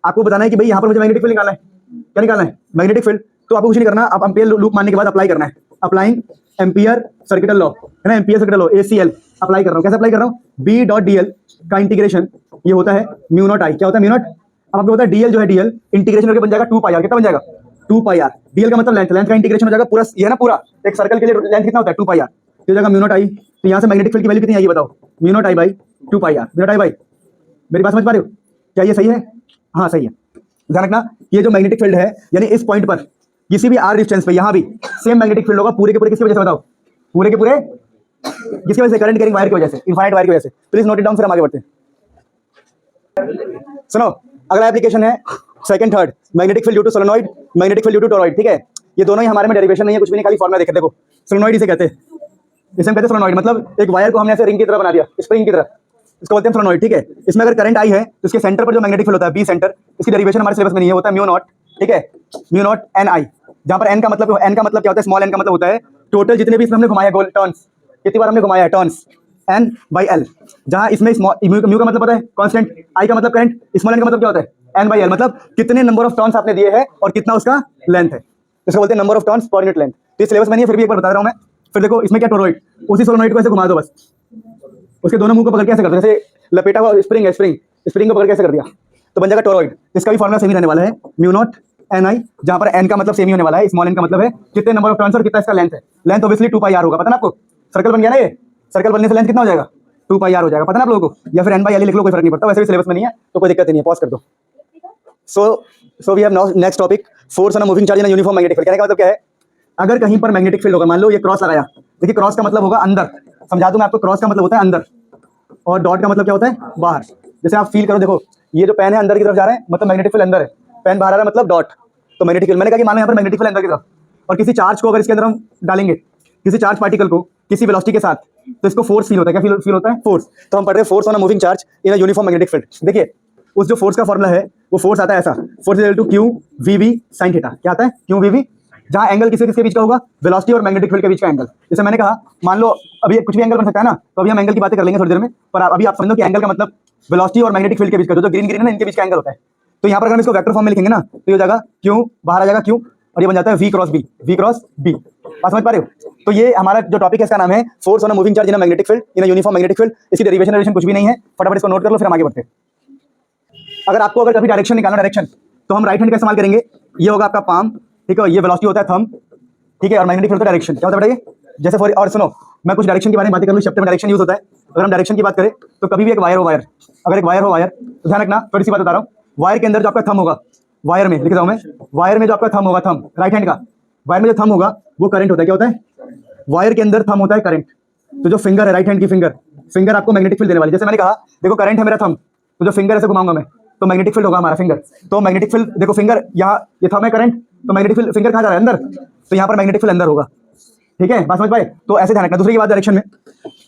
Speaker 1: आपको बताना है कि भाई यहाँ पर मुझे मैग्नेटिक फील्ड निकालना है, क्या निकालना है, मैग्नेटिक फील्ड। तो आपको कुछ नहीं करना, आप एम्पीरियर लूप मानने के बाद अप्लाई करना है, अप्लाइंग एम्पीयर सर्किटल लॉ, है ना, ampere circuital law ACL apply कर रहा हूँ। कैसे अप्लाई कर रहा हूँ, B.dl का इंटीग्रेशन ये होता है म्यू नॉट आई। क्या होता है, म्यू नॉट। अब आपको होता है dl जो है dl इंटीग्रेशन करके बन जाएगा 2πr। कितना बन जाएगा, 2πr। dl का मतलब लेंथ, लेंथ का इंटीग्रेशन हो जाएगा पूरा, ये है ना, पूरा एक सर्कल के लिए लेंथ कितना होता है 2πr, तो जाएगा म्यू नॉट आई। तो यहाँ से मैग्नेटिक फील्ड की वैल्यू कितनी आएगी बताओ, mu naught I by 2πr। Mu naught I by, मेरी बात समझ पा रहे हो, क्या ये सही है, हाँ सही है। ध्यान रखना, ये जो मैग्नेटिक फील्ड है यानी इस पॉइंट पर किसी भी r डिस्टेंस पे यहाँ भी सेम मैग्नेटिक फील्ड होगा, पूरे के पूरे किसकी वजह से बताओ, पूरे के पूरे किसकी वजह से, करंट कैरिंग वायर की वजह से, इनफाइनाइट वायर की वजह से। प्लीज नोट इट डाउन, फिर हम आगे बढ़ते हैं। सुनो, अगला एप्लीकेशन है second third, magnetic field due to solenoid, magnetic field due to toroid. ठीक है, ये दोनों ही हमारे में डेरिवेशन नहीं है, कुछ भी नहीं, खाली फॉर्मूला देखे। देखो सोलेनॉइड इसे कहते हैं, इसे हम कहते हैं सोलेनॉइड, मतलब एक वायर को हमने ऐसे रिंग की तरह बना दिया, स्प्रिंग की तरह, इसको बोलते हैं सोलेनॉइड। ठीक है, इसमें अगर करंट आई है तो इसके सेंटर पर जो मैग्नेटिक फील्ड होता है बी सेंटर, इसकी डेरिवेशन हमारे सिलेबस में नहीं है, होता है म्यू नॉट। ठीक है, म्यू नॉट एन आई, जहां पर एन का मतलब क्या होता है, स्मॉल एन का मतलब होता है टोटल जितने भी इसमें हमने घुमाया गोल टर्न्स, कितनी बार हमने घुमाया है टर्न्स, एन बाई एल। जहां इसमें म्यू का मतलब पता है कांस्टेंट, आई का मतलब करंट, स्मॉल एन का मतलब क्या होता है एन बाई एल, मतलब कितने नंबर ऑफ टर्न्स आपने दिए हैं और कितना उसका लेंथ है, इसको बोलते हैं number of turns per unit length. तो सिलेबस में नहीं है, फिर भी एक बार बता रहा हूं मैं। फिर देखो इसमें क्या, टोरॉइड, उसी सोलेनॉइड को ऐसे घुमा दो बस, उसके दोनों मुंह को पकड़ के ऐसे कर दो, जैसे लपेटा हुआ स्प्रिंग है, स्प्रिंग को पकड़ के ऐसे कर दिया तो बन जाएगा टोरॉइड। इसका भी फॉर्मूला सेम ही रहने वाला है, म्यू नॉट एन आई, जहां पर एन का मतलब सेम ही होने वाला है, स्मॉल एन का मतलब है कितने नंबर ऑफ टर्न्स और कितना इसका लेंथ है। लेंथ ऑब्वियसली 2πr होगा, पता ना आपको, सर्कल बन गया ना, ये सर्कल बनने से लेंथ कितना हो जाएगा 2πr हो जाएगा, पता ना आप लोगों को, या फिर एन बाई एल लिख लो, कोई फर्क नहीं पड़ता, वैसे भी सिलेबस में नहीं है तो कोई दिक्कत नहीं है, पॉज कर दो। So we have now next topic, force on a moving charge in a uniform magnetic field. कहने का मतलब क्या है, अगर कहीं पर मैग्नेटिक फील्ड होगा, मान लो ये क्रॉस लगाया, देखिए क्रॉस का मतलब होगा अंदर, समझा दूं मैं आपको, क्रॉस का मतलब होता है अंदर और डॉट का मतलब क्या होता है बाहर। जैसे आप फील करो, देखो ये जो पेन है अंदर की तरफ जा रहा है, मतलब मैग्नेटिक फील्ड अंदर है, पेन बाहर आ रहा है मतलब डॉट, तो मैग्नेटिक फील्ड। मैंने कहा कि मान लो यहाँ पर मैग्नेटिक फील्ड अंदर की तरफ, और किसी चार्ज को अगर इसके अंदर हम डालेंगे, किसी चार्ज पार्टिकल को किसी वेलोसिटी के साथ, तो इसको फोर्स फील होता है, क्या फील होता है, फोर्स। तो हम पढ़ रहे हैं force on a moving charge in a uniform magnetic field. देखिए उस जो फोर्स का फॉर्मूला है, वो फोर्स आता है ऐसा, force is equal to Q V V sine theta. क्या आता है, क्यू वी वी, जहां एंगल किसके किसके बीच का होगा, वेलोसिटी और मैग्नेटिक फील्ड के बीच का एंगल। जैसे मैंने कहा, मान लो अभी कुछ भी एंगल बन सकता है ना, तो अभी हम एंगल की बातें कर लेंगे थोड़ी देर में, पर अभी आप समझो कि एंगल का मतलब वेलोसिटी और मैग्नेटिक फील्ड के बीच का, जो ग्रीन ग्रीन है ना, इनके बीच का एंगल होता है। तो यहाँ पर अगर हम इसको वेक्टर फॉर्म में लिखेंगे ना, तो ये हो जाएगा क्यू, बाहर आ जाएगा क्यू, और ये बन जाता है V cross B, V cross B. बात समझ पा रहे हो। तो ये हमारा जो टॉपिक है इसका नाम है force on a moving charge in a magnetic field, in a uniform magnetic field. इसकी डेरिवेशन कुछ भी नहीं है, फटाफट इसको नोट कर लो, फिर हम आगे बढ़ते हैं। अगर कभी डायरेक्शन निकालना, डायरेक्शन, तो हम राइट हैंड का इस्तेमाल करेंगे, ये होगा आपका पाम, ठीक है, ये वेलोसिटी होता है थंब, ठीक है, और मैग्नेटिक फील्ड का डायरेक्शन क्या होता है बताइए। जैसे फॉर, और सुनो मैं कुछ डायरेक्शन के बारे में बातें कर लूँ, चैप्टर में डायरेक्शन यूज होता है। अगर हम डायरेक्शन की बात करें तो कभी भी एक वायर हो वायर, अगर एक वायर हो वायर, तो ध्यान रखना, थोड़ी सी बात बता रहा हूँ, वायर के अंदर जो आपका थंब होगा, वायर में लिख रहा हूँ मैं, वायर में जो आपका थंब होगा, थंब राइट हैंड का, वायर में जो थंब होगा वो करंट होता है। क्या होता है, वायर के अंदर थंब होता है करंट। तो जो फिंगर है राइट हैंड की फिंगर आपको मैग्नेटिक फील्ड देने वाली। जैसे मैंने कहा देखो करंट है मेरा थंब, तो जो फिंगर ऐसे घुमाऊंगा मैं, तो मैग्नेटिक फील्ड होगा हमारा फिंगर। तो मैग्नेटिक फील्ड देखो, फिंगर यहाँ, ये थंब है करंट, तो मैग्नेटिक फील्ड, फिंगर कहाँ जा रहा है अंदर, तो यहाँ पर मैग्नेटिक फील्ड अंदर होगा। ठीक है, बात समझ पाए। तो ऐसे ध्यान रखना। दूसरी बात डायरेक्शन में,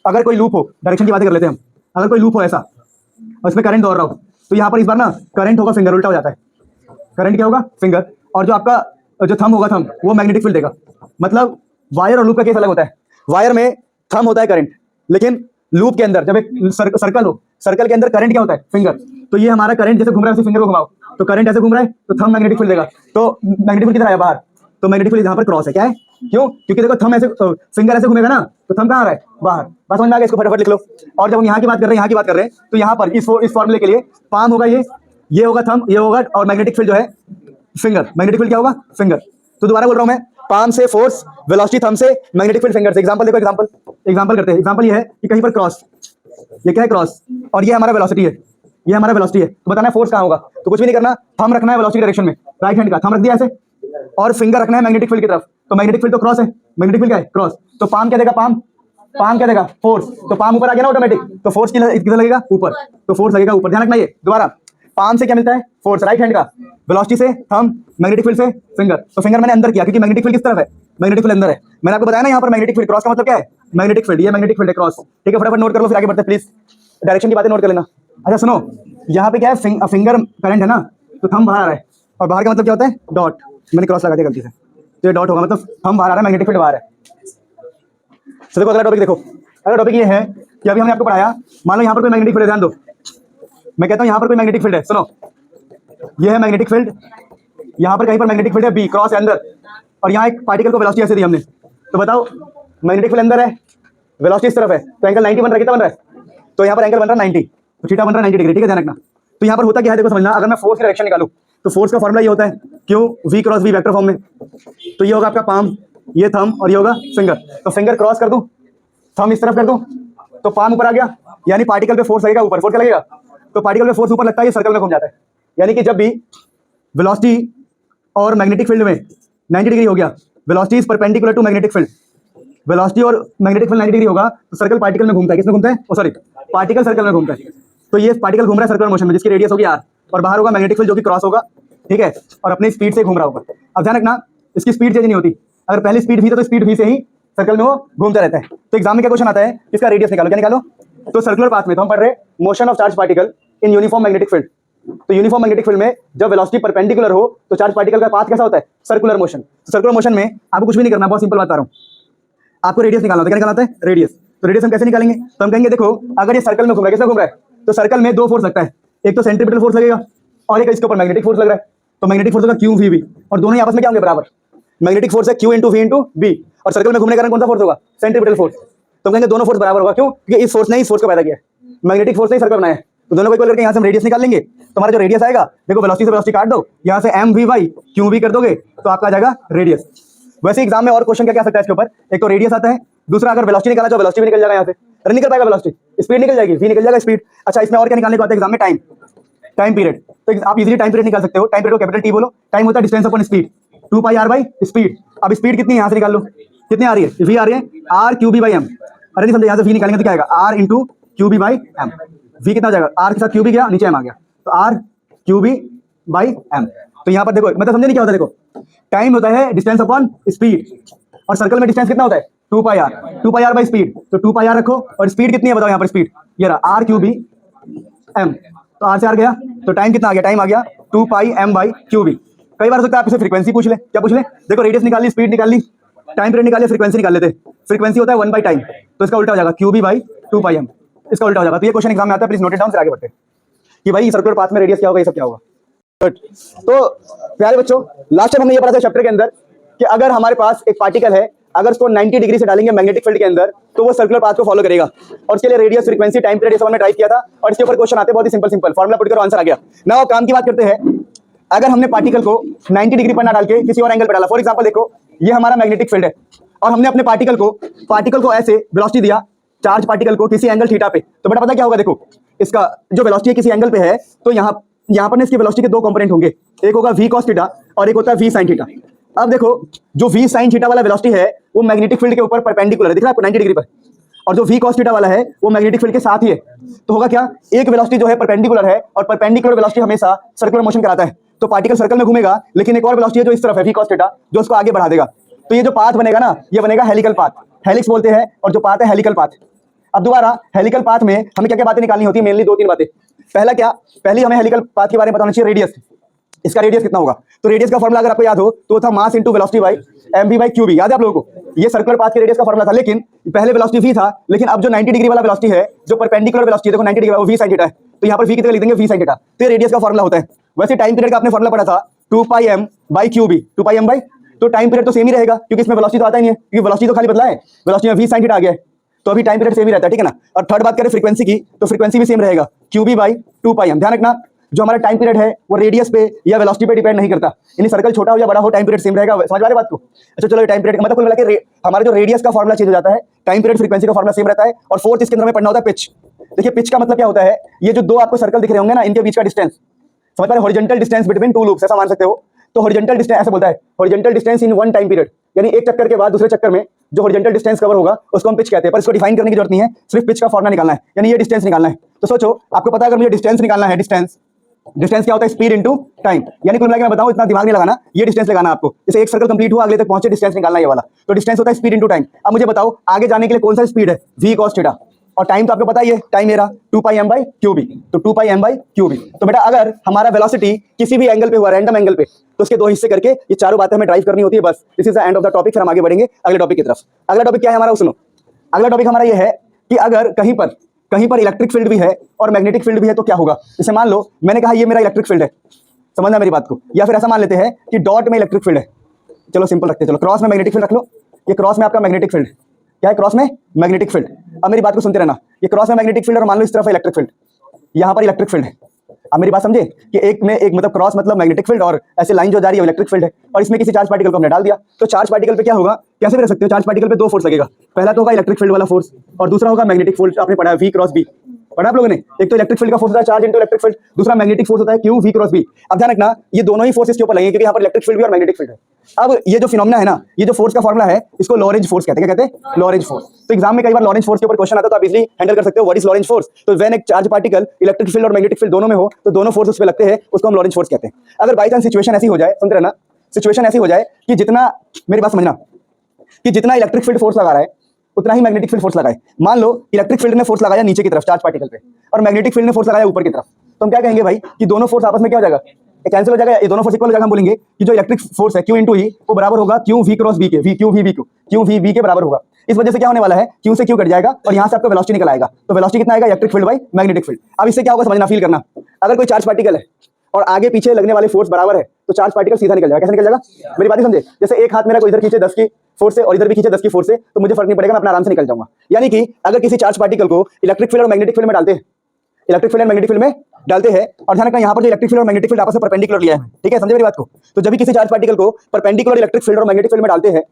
Speaker 1: अगर कोई लूप हो, डायरेक्शन की बात कर लेते हैं हम, अगर कोई लूप हो ऐसा और इसमें करंट दौड़ रहा हो, तो यहाँ पर इस बार ना करंट होगा फिंगर, उल्टा हो जाता है, करंट क्या होगा फिंगर, और जो आपका जो थंब होगा थंब, वो मैग्नेटिक फील्ड देगा। मतलब वायर और लूप का केस अलग होता है। वायर में थंब होता है करंट, लेकिन लूप के अंदर जब एक सर्कल हो, सर्कल के अंदर करंट क्या होता है फिंगर। तो ये हमारा करंट जैसे घूम रहा है, फिंगर को घुमाओ तो करंट ऐसे घूम रहा है, तो थंब मैग्नेटिक फील्ड देगा। तो मैग्नेटिक फील्ड किधर है बाहर, तो मैग्नेटिक फील्ड यहाँ पर क्रॉस है। क्या है, क्यों, क्योंकि देखो थंब ऐसे, फिंगर ऐसे घूमेगा ना, तो थंब कहाँ आ रहा है बाहर। बात समझ में आ गया, इसको फटाफट लिख लो। और जब हम यहाँ की बात कर रहे हैं, यहाँ की बात कर रहे हैं, तो यहाँ पर इस फॉर्मूले के लिए पाम होगा, ये होगा थंब, ये होगा, और मैग्नेटिक फील्ड जो है फिंगर, मैग्नेटिक फील्ड क्या होगा फिंगर। तो दोबारा बोल रहा हूँ मैं, पाम से फोर्स, वेलोसिटी थंब से, मैग्नेटिक फील्ड फिंगर से। एग्जांपल देखो, एग्जांपल करते हैं। एग्जांपल ये है कि कहीं पर क्रॉस, ये क्या है क्रॉस, और ये हमारा वेलोसिटी है, ये हमारा वेलोसिटी है। तो बताना है फोर्स कहाँ होगा, तो कुछ भी नहीं करना, थंब रखना है वेलोसिटी डायरेक्शन में, राइट हैंड का थंब रख दिया ऐसे, और फिंगर रखना है मैग्नेटिक फील्ड की तरफ। तो मैग्नेटिक फील्ड तो क्रॉस है, मैग्नेटिक फील्ड क्या है क्रॉस। तो पाम क्या देगा, पाम क्या देगा फोर्स। तो पाम ऊपर आ गया ना ऑटोमेटिक, तो फोर्स किधर लगेगा ऊपर, तो फोर्स लगेगा ऊपर। ध्यान रखना ये दोबारा, पाम से क्या मिलता है फोर्स राइट हैंड का, वेलोसिटी से थंब, मैग्नेटिक फील्ड से फिंगर। तो फिंगर मैंने अंदर किया क्योंकि मैग्नेटिक फील्ड किस तरफ है, मैग्नेटिक फील्ड अंदर है। मैंने आपको बताया ना यहाँ पर मैग्नेटिक फील्ड, क्रॉस का मतलब क्या है मैग्नेटिक फील्ड, ये मैग्नेटिक फील्ड है क्रॉस। ठीक है, फटाफट नोट कर लो, फिर आगे बढ़ते प्लीज, डायरेक्शन की बातें नोट कर लेना। अच्छा सुनो, यहाँ पे क्या है, फिंगर करंट है ना, तो थंब बाहर आ रहा है, और बाहर का मतलब क्या होता है डॉट। मैंने क्रॉस लगा दिया गलती से, तो ये डॉट होगा, मतलब हम बाहर आ रहा है, मैग्नेटिक फील्ड बाहर है। तो देखो अगला टॉपिक देखो, अगला टॉपिक ये है कि अभी हमने आपको पढ़ाया, मान लो यहाँ पर कोई मैग्नेटिक फील्ड है, ध्यान दो, मैं कहता हूँ यहाँ पर कोई मैग्नेटिक फील्ड है, सुनो, ये है मैग्नेटिक फील्ड, यहाँ पर कहीं पर मैग्नेटिक फील्ड है बी, क्रॉस है अंदर, और यहाँ एक पार्टिकल को वेलोसिटी ऐसे दी हमने, तो बताओ मैग्नेटिक फील्ड अंदर है, वेलोसिटी इस तरफ है, तो एंगल 90 बन रहा है, कितना बन रहा है, तो यहाँ पर एंगल बन रहा है 90, तो थीटा बन रहा है 90 डिग्री, ठीक है, ध्यान रखना। तो यहाँ पर होता क्या है देखो समझना, अगर मैं फोर्स की डायरेक्शन निकालूं तो फोर्स का फॉर्मूला ये होता है Q V cross V vector form में, तो ये होगा आपका पाम, ये थंब और ये होगा फिंगर, तो फिंगर क्रॉस कर दूं, थंब इस तरफ कर दूं, तो पाम ऊपर आ गया, यानी पार्टिकल पे फोर्स लगेगा ऊपर, फोर्स क्या लगेगा, तो पार्टिकल पे फोर्स ऊपर लगता है, ये सर्कल में घूम जाता है, यानी कि जब भी वेलोसिटी और मैग्नेटिक फील्ड में 90 डिग्री हो गया, velocity is perpendicular to magnetic field, velocity और मैग्नेटिक फील्ड 90 डिग्री होगा तो सर्कल पार्टिकल में घूमता है, किसमें घूमता है, ओ सॉरी पार्टिकल सर्कल में घूमता है, तो ये पार्टिकल घूम रहा है सर्कुलर मोशन में, जिसकी रेडियस होगी r, और बाहर होगा मैग्नेटिक फील्ड जो कि क्रॉस होगा, ठीक है, और अपनी स्पीड से घूम रहा होगा। अब ध्यान रखना इसकी स्पीड चेंज नहीं होती, अगर पहले स्पीड v तो स्पीड v से ही सर्कल में वो घूमता रहता है। तो एग्जाम में क्या क्वेश्चन आता है, इसका रेडियस निकालो, क्या निकालो, तो सर्कुलर पाथ में तो हम पढ़ रहे motion of charge particle in uniform magnetic field, तो यूनिफॉर्म मैग्नेटिक फील्ड में जब वेलोसिटी परपेंडिकुलर हो तो चार्ज पार्टिकल का पाथ कैसा होता है, सर्कुलर मोशन। सर्कुलर मोशन में आपको कुछ भी नहीं करना, बहुत सिंपल बता रहा हूँ, आपको रेडियस निकालना होता है, क्या निकालना होता है, रेडियस। तो रेडियस हम कैसे निकालेंगे, तो हम कहेंगे देखो अगर ये सर्कल में घूम रहा है, किसमें घूम रहा है, तो सर्कल में दो फोर्स लगता है, एक तो सेंट्रीपिटल फोर्स लगेगा और एक इसके ऊपर मैग्नेटिक फोर्स लग रहा है, तो मैग्नेटिक फोर्स होगा क्यू वी बी, और दोनों ही आपस में क्या होंगे बराबर, मैग्नेटिक फोर्स है Q into V into B, और सर्कल में घूमने का कौन सा फोर्स होगा, सेंट्रीपिटल फोर्स, तो कहेंगे दोनों फोर्स बराबर होगा, क्यों, क्योंकि इस फोर्स ने इस फोर्स को पैदा किया, मैग्नेटिक फोर्स ने सर्कल बनाया, तो दोनों को इक्वल करके यहाँ से हम रेडियस निकाल लेंगे, तो हमारा जो रेडियस आएगा, देखो वेलोसिटी से वेलोसिटी काट दो, यहाँ से M V by Q V कर दोगे तो आपका आ जाएगा रेडियस। वैसे एग्जाम में और क्वेश्चन क्या क्या आ सकता है इसके ऊपर, एक तो रेडियस आता है, दूसरा अगर वेलोसिटी निकाला तो वेलोसिटी भी निकल जाएगा, यहाँ से रन निकल पाएगा वेलोसिटी, स्पीड निकल जाएगी, वी निकल जाएगा स्पीड। अच्छा इसमें और क्या निकालने को आता है एग्जाम में, टाइम, टाइम पीरियड, तो आप इजीली टाइम पीरियड निकाल सकते हो, टाइम पीरियड को कैपिटल टी बोलो, टाइम होता है distance upon speed, 2 pi r by speed, अब स्पीड कितनी है यहाँ से निकाल लो, कितनी आ रही है, वी आ रही है r Q B by M, अरे नहीं समझे, यहाँ से वी निकालेंगे तो क्या आएगा, r into Q B by M, V कितना हो जाएगा, r के साथ क्यू बी गया, नीचे m आ गया, तो r Q B by M. तो यहाँ पर देखो मतलब समझे नहीं क्या होता है, देखो टाइम होता है डिस्टेंस अपॉन स्पीड, और सर्कल में डिस्टेंस कितना होता है 2 पाई r बाई स्पीड, तो 2 पाई r रखो, और स्पीड कितनी है बताओ यहाँ पर, स्पीड ये रहा r क्यू बी एम, तो r से r गया, तो टाइम कितना आ गया, टाइम आ गया 2 pi m by Q B. कई बार हो सकता है आप इसे फ्रीक्वेंसी पूछ ले, क्या पूछ ले, देखो रेडियस निकाल ली, स्पीड निकाल ली, टाइम पीरियड निकाल लिया, फ्रीक्वेंसी निकाल लेते, फ्रीक्वेंसी होता है 1 बाई टाइम, तो इसका उल्टा हो जाएगा Q B by 2 pi m, इसका उल्टा हो जाएगा। तो ये क्वेश्चन एग्जाम में आता है, प्लीज नोट इट डाउन, फिर आगे बढ़ते हैं कि भाई सर्कुलर पाथ में रेडियस क्या होगा, ये सब क्या होगा। तो प्यारे बच्चों लास्ट टाइम हमने ये पढ़ा था चैप्टर के अंदर कि अगर हमारे पास एक पार्टिकल है, अगर उसको 90 डिग्री से डालेंगे मैग्नेटिक फील्ड के अंदर तो वो सर्कुलर पाथ को फॉलो करेगा, और इसके लिए रेडियस, फ्रीक्वेंसी, टाइम पीरियड हमने ट्राई किया था, और इसके ऊपर क्वेश्चन आते हैं बहुत ही सिंपल सिंपल, फॉर्मूला पुट करो आंसर आ गया ना। अब काम की बात करते हैं, अगर हमने पार्टिकल को 90 डिग्री पर ना डाल के किसी और एंगल पर डाला, फॉर एग्जांपल देखो ये हमारा मैग्नेटिक फील्ड है, और हमने अपने पार्टिकल को ऐसे वेलोसिटी दिया, चार्ज पार्टिकल को किसी एंगल थीटा पे, तो बेटा पता क्या होगा, देखो इसका जो वेलोसिटी है किसी एंगल पे है, तो यहाँ पर इसकी वेलोसिटी के दो कंपोनेंट होंगे, एक होगा v cos थीटा और एक होता है v sin थीटा। अब देखो जो v sin थीटा वाला वेलोसिटी है वो मैग्नेटिक फील्ड के ऊपर परपेंडिकुलर है, दिख रहा है आपको 90 डिग्री पर, और जो v cos थीटा वाला है वो मैग्नेटिक फील्ड के साथ ही है, तो होगा क्या, एक वेलोसिटी जो है परपेंडिकुलर है, और परपेंडिकुलर वेलोसिटी हमेशा सर्कुलर मोशन कराता है, तो पार्टिकल सर्कल में घूमेगा, लेकिन एक और वेलोसिटी है जो इस तरफ है v cos थीटा, जो उसको आगे बढ़ा देगा, तो ये जो पाथ बनेगा ना, ये बनेगा हेलिकल पाथ, हेलिक्स बोलते हैं, और जो पाथ है हेलिकल पाथ। अब दोबारा हेलिकल पाथ में हमें क्या क्या बातें निकालनी होती है, मेनली 2-3 बातें। पहला क्या, पहली हमें हेलिकल पाथ के बारे में बताना चाहिए, रेडियस, इसका रेडियस कितना होगा, तो रेडियस का फॉर्मूला अगर आपको याद हो तो था mass into velocity by M V by Q B, याद है आप लोगों को, ये सर्कुलर पाथ के रेडियस का फॉर्मूला था, लेकिन पहले वेलोसिटी v था, लेकिन अब जो 90 डिग्री वाला वेलोसिटी है, जो परपेंडिकुलर वेलोसिटी है, देखो 90 डिग्री वो v sin थीटा है, तो यहाँ पर v कितना लिख देंगे, v sin थीटा, तो ये रेडियस का फॉर्मूला होता है। वैसे टाइम पीरियड का आपने फॉर्मूला पढ़ा था 2 pi m by Q B, 2 pi m by, तो टाइम पीरियड तो सेम ही रहेगा, क्योंकि इसमें वेलोसिटी तो आता ही नहीं है, क्योंकि वेलोसिटी तो खाली बदला है, वेलोसिटी में v sin थीटा आ गया है, तो अभी टाइम पीरियड सेम ही रहता है, ठीक है ना। और थर्ड बात करें फ्रीक्वेंसी की, तो फ्रीक्वेंसी भी सेम रहेगा, Q B by 2 pi m। ध्यान रखना जो हमारा टाइम पीरियड है वो रेडियस पे या वेलोसिटी पे डिपेंड नहीं करता, यानी सर्कल छोटा हो या बड़ा हो टाइम पीरियड सेम रहेगा, समझ आ रही बात को। अच्छा चलो टाइम पीरियड मतलब कुल मिला के हमारा जो रेडियस का फॉर्मूला चेंज हो जाता है, टाइम पीरियड फ्रीक्वेंसी का फॉर्मूला सेम रहता है। और फोर्थ इसके अंदर में पढ़ना होता है पिच। देखिए पिच का मतलब क्या होता है, ये जो दो आपको सर्कल दिख रहे होंगे ना, इनके बीच का डिस्टेंस, समझ पा रहे, horizontal distance between two loops, ऐसा मान सकते हो। तो हॉरिजॉन्टल डिस्टेंस ऐसे बोलता है, horizontal distance in one time period, यानी एक चक्कर के बाद दूसरे चक्कर में जो हॉरिजॉन्टल डिस्टेंस कवर होगा उसको हम पिच कहते हैं। पर इसको डिफाइन करने की जरूरत नहीं है, सिर्फ पिच का फॉर्मूला निकालना है, यानी ये डिस्टेंस निकालना है। तो सोचो आपको पता है अगर मुझे डिस्टेंस निकालना है, डिस्टेंस क्या होता है, स्पीड इनटू टाइम, यानी कुल मिला के मैं बताऊं इतना दिमाग नहीं लगाना, ये डिस्टेंस लगाना आपको, जैसे एक सर्कल कंप्लीट हुआ अगले तक पहुंचे डिस्टेंस निकालना ये वाला, तो डिस्टेंस होता है स्पीड इनटू टाइम। अब मुझे बताओ आगे जाने के लिए कौन सा स्पीड है, v cos थीटा, और टाइम तो आपको पता ही है, टाइम मेरा 2πm/qb, तो 2πm/qb। तो बेटा अगर हमारा वेलोसिटी किसी भी एंगल पे हुआ, रैंडम एंगल पे, तो उसके दो हिस्से करके ये चारों बातें हमें ड्राइव करनी होती है, बस this is the end of the topic. फिर हम आगे बढ़ेंगे अगले टॉपिक की तरफ। अगला टॉपिक क्या है हमारा, सुनो। अगला टॉपिक हमारा ये है कि अगर कहीं पर इलेक्ट्रिक फील्ड भी है और मैग्नेटिक फील्ड भी है तो क्या होगा। जैसे मान लो मैंने कहा ये मेरा इलेक्ट्रिक फील्ड है, समझना मेरी बात को, या फिर ऐसा मान लेते हैं कि डॉट में इलेक्ट्रिक फील्ड है, चलो सिंपल रखते हैं, चलो क्रॉस में मैग्नेटिक फील्ड रख लो, ये क्रॉस में आपका मैग्नेटिक फील्ड क्या है, क्रॉस में मैग्नेटिक फील्ड। अब मेरी बात को सुनते रहना, ये क्रॉस में मैग्नेटिक फील्ड और मान लो इस तरफ है इलेक्ट्रिक फील्ड, यहाँ पर इलेक्ट्रिक फील्ड है। अब मेरी बात समझे कि एक में एक मतलब क्रॉस मतलब मैग्नेटिक फील्ड और ऐसे लाइन जो जा रही है इलेक्ट्रिक फील्ड है, और इसमें किसी चार्ज पार्टिकल को हमने डाल दिया, तो चार्ज पार्टिकल पे क्या होगा, कैसे भी रख सकते हो, चार्ज पार्टिकल पे दो फोर्स लगेगा। पहला तो होगा इलेक्ट्रिक फील्ड वाला फोर्स और दूसरा होगा मैग्नेटिक फोर्स, आपने पढ़ा है V क्रॉस B, पढ़ा आप लोगों ने। एक तो इलेक्ट्रिक फील्ड का फोर्स होता है चार्ज इनटू इलेक्ट्रिक फील्ड, दूसरा मैग्नेटिक फोर्स होता है Q V क्रॉस B। अब ध्यान रखना ये दोनों ही फोर्सेस के ऊपर लगेंगे क्योंकि यहाँ पर इलेक्ट्रिक फील्ड भी और मैग्नेटिक फील्ड है। अब ये जो फिनोमेना है ना, ये जो फोर्स का फॉर्मुला है इसको लॉरेंज फोर्स कहते हैं। क्या कहते हैं, लॉरेंज फोर्स। तो एग्जाम में कई बार लॉरेंज फोर्स के ऊपर क्वेश्चन आता है तो आप इजीली हैंडल कर सकते हो, व्हाट इज लॉरेंज फोर्स। तो व्हेन एक चार्ज पार्टिकल इलेक्ट्रिक फील्ड और मैग्नेटिक फील्ड दोनों में हो तो दोनों फोर्स उस पे लगते हैं, उसको हम लॉरेंज फोर्स कहते हैं। अगर बाई चांस सिचुएशन ऐसी हो जाए, सुनते रहना, सिचुएशन ऐसी हो जाए कि जितना, मेरी बात समझना, कि जितना इलेक्ट्रिक फील्ड फोर्स लगा रहा है उतना ही मैग्नेटिक फील्ड फोर्स लगाए। मान लो इलेक्ट्रिक फील्ड ने फोर्स लगाया नीचे की तरफ चार्ज पार्टिकल पे और मैग्नेटिक फील्ड ने फोर्स लगाया ऊपर की तरफ, तो हम क्या कहेंगे भाई कि दोनों फोर्स आपस में क्या हो जाएगा, कैंसिल हो जाएगा, ये दोनों फोर्स इक्वल हो जाएगा। हम बोलेंगे कि जो इलेक्ट्रिक फोर्स है Q इंटू E वो बराबर होगा Q V क्रॉस B के, Q V B के बराबर होगा। इस वजह से क्या होने वाला है, Q से Q कट जाएगा और यहाँ से आपका वेलोसिटी निकल आएगा। तो वेलोसिटी कितना आएगा, electric field by magnetic field. अब इससे क्या होगा समझना, फील करना। अगर कोई चार्ज पार्टिकल है और आगे पीछे लगने वाले फोर्स बराबर है तो चार्ज पार्टिकल सीधा निकल जाएगा। कैसे निकल जाएगा, मेरी बात समझे। जैसे एक हाथ मेरा को इधर खींचे 10 की फोर्स से और इधर भी खींचे 10 की फोर्स से, तो मुझे फर्क नहीं पड़ेगा, मैं अपना आराम से निकल जाऊंगा। यानी कि अगर किसी चार्ज पार्टिकल को इलेक्ट्रिक फील्ड और मैग्नेटिक फील्ड में डालते हैं, electric field and magnetic field में डालते हैं, और ध्यान रखना यहाँ पर जो इलेक्ट्रिक फील्ड और मैग्नेटिक फील्ड आपस में परपेंडिकुलर लिया है, ठीक है, समझे मेरी बात को। तो जब भी किसी चार्ज पार्टिकल को परपेंडिकुलर इलेक्ट्रिक फील्ड और मैग्नेटिक फील्ड में डालते हैं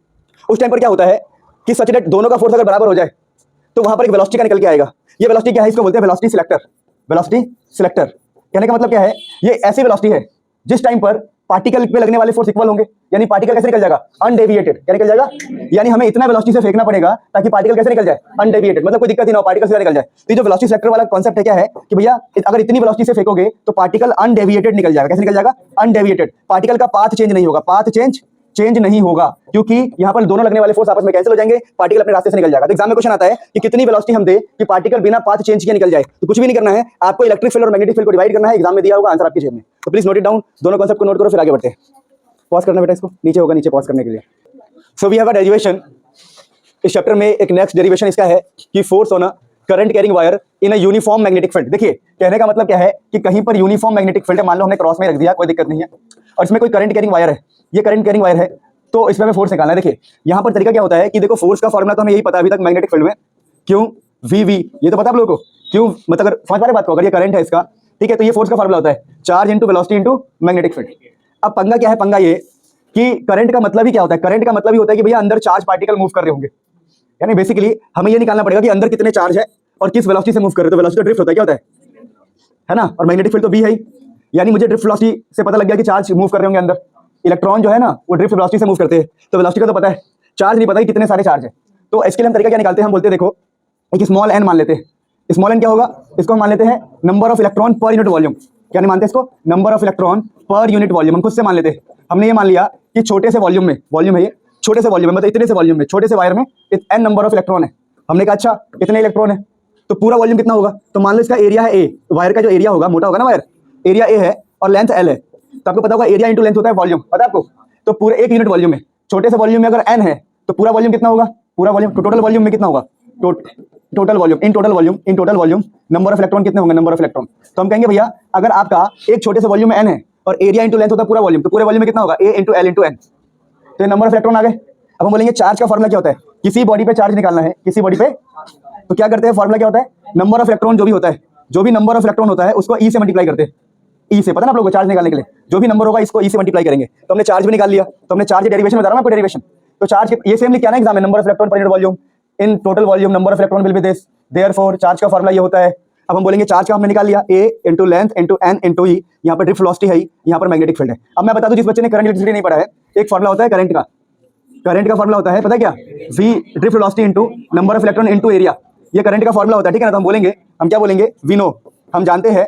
Speaker 1: उस टाइम पर क्या होता है कि सच दैट दोनों का फोर्स अगर बराबर हो जाए तो वहां पर एक वेलोसिटी का निकल के आएगा। ये वेलोसिटी क्या है, इसको बोलते हैं वेलोसिटी सिलेक्टर। वेलोसिटी सिलेक्टर कहने का मतलब क्या है, ये ऐसी वेलोसिटी है जिस टाइम पर पार्टिकल पे लगने वाले फोर्स इक्वल होंगे, यानी पार्टिकल कैसे निकल जाएगा, अनडेविएटेड। क्या निकल जाएगा, यानी हमें इतना वेलोसिटी से फेंकना पड़ेगा ताकि पार्टिकल कैसे निकल जाए, अनडेविएटेड, मतलब कोई दिक्कत ही ना हो, पार्टिकल सीधा निकल जाए। तो ये जो वेलोसिटी सिलेक्टर वाला कांसेप्ट है क्या है कि भैया अगर इतनी वेलोसिटी से फेंकोगे तो पार्टिकल अनडेविएटेड निकल जाएगा। कैसे निकल जाएगा, अनडेविएटेड। पार्टिकल का पाथ चेंज नहीं होगा, पाथ चेंज नहीं होगा क्योंकि यहाँ पर दोनों लगने वाले फोर्स आपस में कैंसिल हो जाएंगे, पार्टिकल अपने रास्ते से निकल जाएगा। तो एग्जाम में क्वेश्चन आता है कि कितनी वेलोसिटी हम दे कि पार्टिकल बिना पाथ चेंज किए निकल जाए। तो कुछ भी नहीं करना है, आपको इलेक्ट्रिक फील्ड और मैग्नेटिक फील्ड को डिवाइड करना है, एग्जाम में दिया होगा आंसर आपकी जेब में। तो प्लीज नोट इट डाउन, दोनों कांसेप्ट को नोट करो, फिर आगे बढ़ते हैं। पॉज करना बेटा, इसको नीचे होगा, नीचे पॉज करने के लिए। So we have a derivation, इस चैप्टर में एक नेक्स्ट डेरिवेशन इसका है कि force on a current carrying wire in a uniform magnetic field. देखिए कहने का मतलब क्या है कि कहीं पर यूनिफॉर्म मैग्नेटिक फील्ड है, मान लो हमने क्रॉस में रख दिया, कोई दिक्कत नहीं है, और इसमें कोई करंट कैरिंग वायर है, ये करंट कैरिंग वायर है, तो इसमें हमें फोर्स निकालना है। देखिए यहाँ पर तरीका क्या होता है कि देखो फोर्स का फॉर्मूला तो हमें यही पता अभी तक मैग्नेटिक फील्ड में, क्यों वी वी, ये तो पता आप लोगों को, क्यों मतलब अगर समझ पा रहे बात को, अगर ये करंट है इसका, ठीक है, तो ये फोर्स का फॉर्मूला होता है charge into velocity into magnetic field. अब पंगा क्या है, पंगा ये कि करंट का मतलब ही क्या होता है, करंट का मतलब ही होता है कि भैया अंदर चार्ज पार्टिकल मूव कर रहे होंगे, यानी बेसिकली हमें ये निकालना पड़ेगा कि अंदर कितने चार्ज है और किस वेलोसिटी से मूव कर रहे हैं। तो वेलोसिटी ड्रिफ्ट होता है, क्या होता है ना, और मैग्नेटिक फील्ड तो बी है ही, यानी मुझे ड्रिफ्ट वेलोसिटी से पता लग गया कि चार्ज मूव कर रहे होंगे अंदर। इलेक्ट्रॉन जो है ना वो ड्रिफ्ट वेलोसिटी से मूव करते हैं, तो वेलोसिटी का तो पता है, चार्ज नहीं पता कि कितने सारे चार्ज है। तो इसके लिए हम तरीका क्या निकालते हैं, हम बोलते हैं देखो एक स्मॉल एन मान लेते हैं। स्मॉल एन क्या होगा, इसको हम मान लेते हैं number of electron per unit volume. क्या नहीं मानते इसको, number of electron per unit volume हम खुद से मान लेते हैं। हमने ये मान लिया कि छोटे से वॉल्यूम में, वॉल्यूम है ये, छोटे से वॉल्यूम में मतलब इतने से वॉल्यूम में, छोटे से वायर में एन नंबर ऑफ इलेक्ट्रॉन है। हमने कहा अच्छा कितने इलेक्ट्रॉन है, तो पूरा वॉल्यूम कितना होगा, तो मान लो इसका एरिया है ए, वायर का जो एरिया होगा, मोटा होगा ना वायर, एरिया ए है और लेंथ एल है, तो आपको पता होगा एरिया इंटू लेंथ होता है वॉल्यूम, पता है आपको। तो पूरे एक यूनिट वॉल्यूम में, छोटे से वॉल्यूम में अगर एन है तो पूरा वॉल्यूम कितना होगा, पूरा वॉल्यूम टोटल वॉल्यूम में कितना होगा, total volume in total volume number of electron कितने होंगे, नंबर ऑफ इलेक्ट्रॉन। तो हम कहेंगे भैया अगर आपका एक छोटे से वॉल्यूम में एन है और एरिया इंटू लेंथ होता है पूरा वॉल्यूम, तो पूरे वॉल्यूम में कितना होगा, ए इंटू एल इंटू एन, तो ये नंबर ऑफ इलेक्ट्रॉन आ गए। अब हम बोलेंगे चार्ज का फॉर्मूला क्या होता है, किसी बॉडी पे चार्ज निकालना है, किसी बॉडी पे, तो क्या करते हैं, फॉर्मूला क्या होता है, नंबर ऑफ इलेक्ट्रॉन जो भी होता है, जो भी नंबर ऑफ इलेक्ट्रॉन होता है उसको ई से मल्टीप्लाई करते हैं, ई से, पता ना आप लोगों को, चार्ज निकालने के लिए जो भी नंबर होगा इसको ई से मल्टीप्लाई करेंगे। तो हमने चार्ज भी निकाल लिया, तो हमने चार्ज डेरिवेशन बता रहा हूं आपको, डेरिवेशन। तो चार्ज ये सेम लिखा है ना एग्जाम में, number of electron per unit volume in total volume number of electron will be this, therefore charge का फॉर्मूला ये होता है। अब हम बोलेंगे चार्ज का हमने निकाल लिया, A into length into N into E, यहाँ पर ड्रिफ्ट वेलोसिटी है, यहाँ पर मैग्नेटिक फील्ड है। अब मैं बता दूं जिस बच्चे ने करंट इलेक्ट्रिसिटी नहीं पढ़ा है, एक फॉर्मूला होता है करंट का, करंट का फॉर्मूला होता है पता है क्या, V drift velocity into number of electron into area, ये करंट का फॉर्मूला होता है, ठीक है ना। तो हम बोलेंगे, हम क्या बोलेंगे, वी नो, हम जानते हैं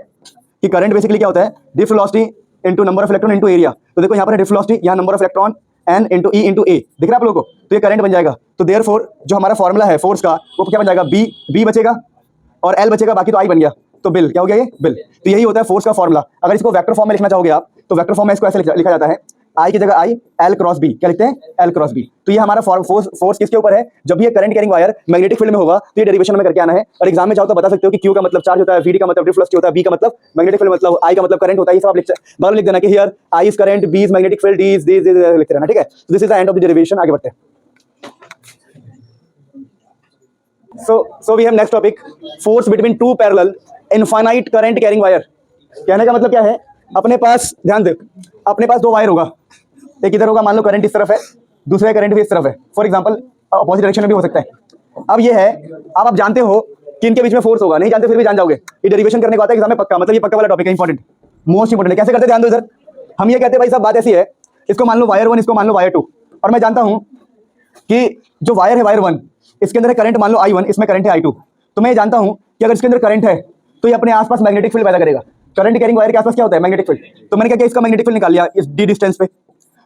Speaker 1: कि करंट बेसिकली क्या होता है, drift velocity into number of electron into area. तो देखो यहाँ पर ड्रिफ्ट वेलोसिटी, यहाँ number of electron N into E into A, दिख रहा है आप लोगों को, तो ये करंट बन जाएगा। तो देयरफॉर जो हमारा फॉर्मूला है फोर्स का वो क्या बन जाएगा, बी बचेगा, और एल बचेगा, बाकी तो आई बन गया, तो बिल क्या हो गया, ये बिल। तो यही होता है फोर्स का फॉर्मूला। अगर इसको वेक्टर फॉर्म में लिखना चाहोगे आप, तो वेक्टर फॉर्म में इसको ऐसे लिखा जाता है, आई की जगह आई, एल क्रॉस बी, क्या लिखते हैं, एल क्रॉस बी। तो ये हमारा फोर्स किसके ऊपर है, जब ये current carrying wire magnetic field में होगा तो ये डेरिवेशन में करके आना है। और एग्जाम में जाओ तो बता सकते हो कि क्यू का मतलब चार्ज होता है, वी का मतलब रिफ्लेक्स होता है, बी का मतलब मैग्नेटिक फील्ड, मतलब आई का मतलब करंट होता है। ये सब आप बगल में लिख देना कि here I is current, B is magnetic field, D is लिखते रहना, ठीक है। This is the end of the derivation. आगे बढ़ते हैं। So we have next topic, force between two parallel infinite current carrying wire। कहने का मतलब क्या है, अपने पास ध्यान दे, अपने पास दो वायर होगा, एक इधर होगा, मान लो करंट इस तरफ है, दूसरा करंट भी इस तरफ है, फॉर एग्जांपल अपोजिट डायरेक्शन में भी हो सकता है। अब ये है, अब आप जानते हो कि इनके बीच में फोर्स होगा, नहीं जानते फिर भी जान जाओगे, ये डेरिवेशन करने को आता है एग्जाम में पक्का, मतलब ये पक्का वाला टॉपिक है, इंपॉर्टेंट, मोस्ट इंपॉर्टेंट है। कैसे करते, ध्यान दो इधर। हम ये कहते हैं भाई साहब बात ऐसी है, इसको मान लो वायर 1, इसको मान लो वायर 2, और मैं जानता हूं कि जो वायर है वायर 1, इसके अंदर है करंट मान लो I1, इसमें करंट है I2। तो मैं जानता हूं कि अगर इसके अंदर करंट है तो ये अपने आसपास मैग्नेटिक फील्ड पैदा करेगा। करंट कैरिंग वायर के आसपास क्या होता है, मैग्नेटिक फील्ड। तो मैंने क्या किया, इसका मैग्नेटिक फील्ड निकाल लिया इस डी डिस्टेंस पे।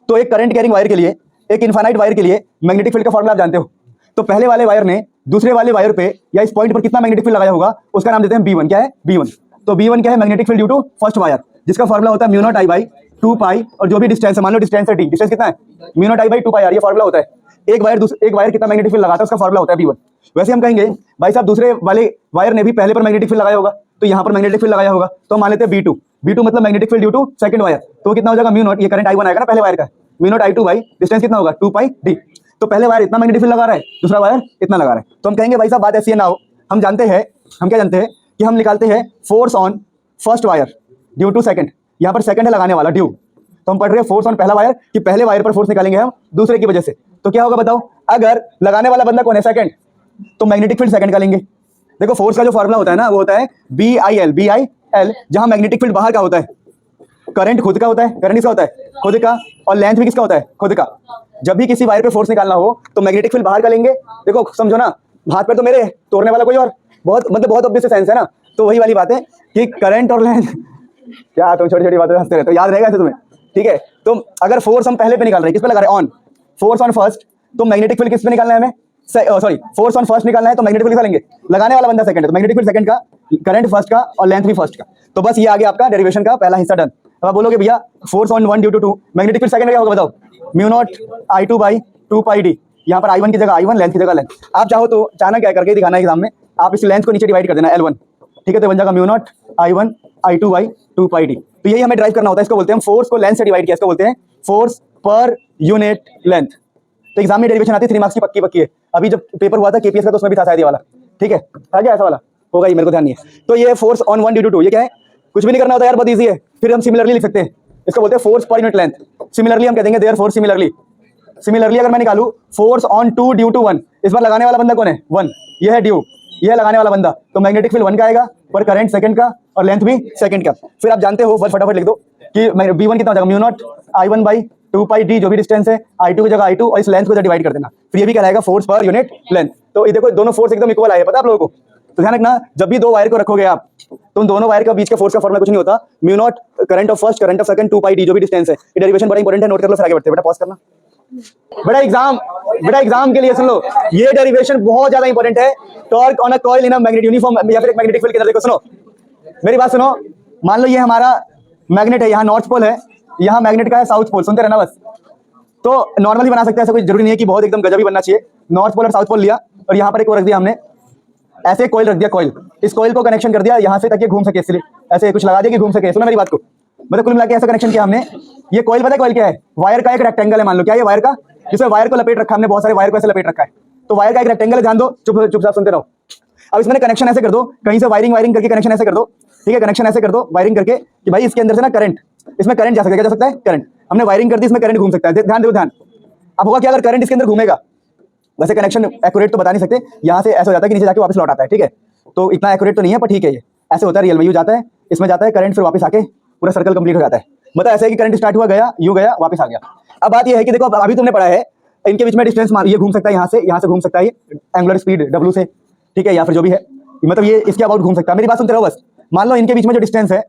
Speaker 1: तो एक करंट कैरिंग वायर के लिए, एक इनफाइनाइट वायर के लिए मैग्नेटिक फील्ड का फॉर्मूला आप जानते हो। तो पहले वाले वायर ने दूसरे वाले वायर पे या इस पॉइंट पर कितना मैग्नेटिक फील्ड लगाया होगा, उसका नाम देते हैं B1। क्या है, B1। तो B1 क्या है, magnetic field due to first wire, जिसका फॉर्मूला होता है mu naught I by 2 pi, और जो भी डिस्टेंस है, मान लो डिस्टेंस है D, डिस्टेंस कितना है, mu naught I by 2 pi, ये फॉर्मूला होता है। एक वायर कितना मैग्नेटिक फील्ड लगाता है, उसका फॉर्मूला होता है B1। वैसे हम कहेंगे भाई साहब दूसरे वाले वायर ने भी पहले पर मैग्नेटिक फील्ड लगाया होगा, तो यहाँ पर मैग्नेटिक फील्ड लगाया होगा, तो मान लेते हैं B2। B2 मतलब magnetic field due to second wire, तो कितना हो जाएगा म्यू नॉट, ये करंट I1 आएगा ना पहले वायर का, mu naught I2 by distance कितना होगा 2 पाई D। तो पहले वायर इतना मैग्नेटिक फील्ड लगा रहा है, दूसरा वायर इतना लगा रहा है, तो हम कहेंगे भाई साहब बात ऐसी है ना, हम जानते हैं, हम क्या जानते हैं कि हम निकालते हैं force on first wire due to second. यहाँ पर सेकंड है लगाने वाला ड्यू, तो हम पढ़ रहे हैं फोर्स ऑन पहला वायर कि पहले वायर पर फोर्स निकालेंगे हम दूसरे की वजह से। तो क्या होगा बताओ, अगर लगाने वाला बंदा कौन है, सेकंड, तो मैग्नेटिक फील्ड सेकंड का लेंगे। देखो फोर्स का जो फॉर्मूला होता है ना, वो होता है BIL, जहां मैग्नेटिक फील्ड बाहर का होता है, करंट खुद का होता है, करंट किसका होता है, खुद का, और लेंथ भी किसका होता है, खुद का। जब भी किसी वायर पे फोर्स निकालना हो तो मैग्नेटिक फील्ड बाहर का लेंगे। देखो समझो ना, हाथ पर तो मेरे, तोड़ने वाला कोई और, बहुत ऑब्वियस सेंस है ना। तो वही वाली बात है कि करंट और लेंथ, क्या तुम छोटी छोटी बातों में हंसते रहते हो, याद रहेगा ऐसे तुम्हें, ठीक है। तो अगर फोर्स हम पहले पे निकाल रहे हैं, किस पे लगा रहे हैं, ऑन, फोर्स ऑन फर्स्ट, तो मैग्नेटिक फील्ड किस पे निकालना है हमें, सॉरी फोर्स ऑन फर्स्ट निकालना है, तो मैग्नेटिक फील्ड किसका लेंगे, लगाने वाला बंदा सेकंड है, तो मैग्नेटिक फील्ड सेकंड का, करंट फर्स्ट का, और लेंथ भी फर्स्ट का। तो बस ये आ गया आपका डेरिवेशन का पहला हिस्सा डन। अब आप बोलोगे भैया force on 1 due to 2, magnetic field second क्या होगा बताओ, mu naught I2 by 2 pi D। यहाँ पर I1 की जगह I1, लेंथ की जगह लेंथ। आप चाहो तो अचानक क्या करके दिखाना एग्जाम में, आप इस लेंथ को नीचे डिवाइड कर देना L1, ठीक है, तो बन जाएगा mu naught I1 I2 by 2 pi D। तो यही हमें ड्राइव करना होता है, इसको बोलते हैं फोर्स को लेंथ से डिवाइड किया, इसको बोलते हैं फोर्स पर यूनिट लेंथ। तो एग्जाम में डेरिवेशन आती है 3 मार्क्स की, पक्की है। अभी जब पेपर हुआ था KPS का तो उसमें भी था शायद ये वाला, ठीक है, आ गया ऐसा वाला होगा ही, मेरे को ध्यान नहीं है। तो ये फोर्स ऑन 1 ड्यू टू 2, ये क्या है, कुछ भी नहीं करना होता यार, बहुत ईजी है। फिर हम सिमिलरली लिख सकते हैं, इसको बोलते हैं force per unit length. Similarly हम कह देंगे देयर फोर्स सिमिलरली अगर मैं निकालू फोर्स ऑन 2 ड्यू टू 1, इस बार लगाने वाला बंदा कौन है, 1, ये है ड्यू, ये है लगाने वाला बंदा, तो मैग्नेटिक फील्ड 1 का आएगा, पर करंट सेकंड का, और लेंथ भी सेकंड का। फिर आप जानते हो, फटाफट लिख दो कि B1 कितना हो जाएगा, mu naught I1 by 2 pi D, जो भी डिस्टेंस है, I2 की जगह I2, और इस लेंथ को डिवाइड कर देना, फिर ये भी कहलाएगा फोर्स पर यूनिट लेंथ। तो ये देखो दोनों फोर्स एकदम इक्वल आए, पता है आप लोगों को। तो ध्यान रखना, जब भी दो वायर को रखोगे आप, तो उन दोनों वायर के बीच का फोर्स का फॉर्मूला कुछ नहीं होता, mu naught current of first, current of second, 2 pi D, जो भी डिस्टेंस है। ये डेरिवेशन बड़ा इंपॉर्टेंट है, नोट कर लो, फिर आगे बढ़ते हैं। बेटा पॉज करना, बेटा एग्जाम के लिए सुन लो, ये डेरिवेशन बहुत ज्यादा इंपॉर्टेंट है। Torque on a coil in a magnet uniform, या फिर एक मैग्नेटिक फील्ड के अंदर। देखो सुनो, मेरी बात सुनो, मान लो ये हमारा मैग्नेट है, यहाँ नॉर्थ पोल है, यहाँ मैग्नेट का है साउथ पोल, सुनते रहना बस। तो नॉर्मली बना सकते हैं, ऐसा कोई जरूरी नहीं है कि बहुत एकदम गजब ही बनना चाहिए। नॉर्थ पोल और साउथ पोल लिया, और यहाँ पर एक वो रख दिया हमने, ऐसे कॉइल रख दिया, कॉइल, इस कॉइल को कनेक्शन कर दिया यहाँ से, ताकि घूम सके, इसलिए ऐसे कुछ लगा दिया कि घूम सके। सुनो मेरी बात को, मतलब कुल मिला के ऐसा कनेक्शन किया हमने। ये कॉइल पता है कॉइल क्या है, वायर का एक रेक्टेंगल है, मान लो क्या ये वायर का, जिसमें वायर को लपेट रखा हमने, बहुत सारे वायर को ऐसे लपेट रखा है, तो वायर का एक रेक्टेंगल है, ध्यान दो, चुपचाप सुनते रहो। अब इसमें कनेक्शन ऐसे कर दो, कहीं से वायरिंग करके कनेक्शन ऐसे कर दो, ठीक है, कनेक्शन ऐसे कर दो वायरिंग करके कि भाई इसके अंदर से ना करंट, इसमें करंट जा सकता है, क्या जा सकता है, करंट। हमने वायरिंग कर दी, इसमें करंट घूम सकता है, ध्यान दो ध्यान। अब होगा क्या, अगर करंट इसके अंदर घूमेगा, वैसे कनेक्शन एक्यूरेट तो बता नहीं सकते, यहाँ से ऐसा हो जाता है कि नीचे जाके वापस लौट आता है, ठीक है, तो इतना एक्यूरेट तो नहीं है, पर ठीक है, ये ऐसे होता है रियल में, यू जाता है, इसमें जाता है करंट, फिर वापस आके पूरा सर्कल कंप्लीट हो जाता है। मतलब ऐसे है कि करंट स्टार्ट हुआ, गया, यू गया, वापस आ गया। अब बात ये है कि देखो अभी तुमने पढ़ा है, इनके बीच में डिस्टेंस ये घूम सकता है, यहाँ से घूम सकता है, ये एंगुलर स्पीड W से, ठीक है, या फिर जो भी है, मतलब ये इसके अबाउट घूम सकता है। मेरी बात सुनते रहो बस। मान लो इनके बीच में जो डिस्टेंस है,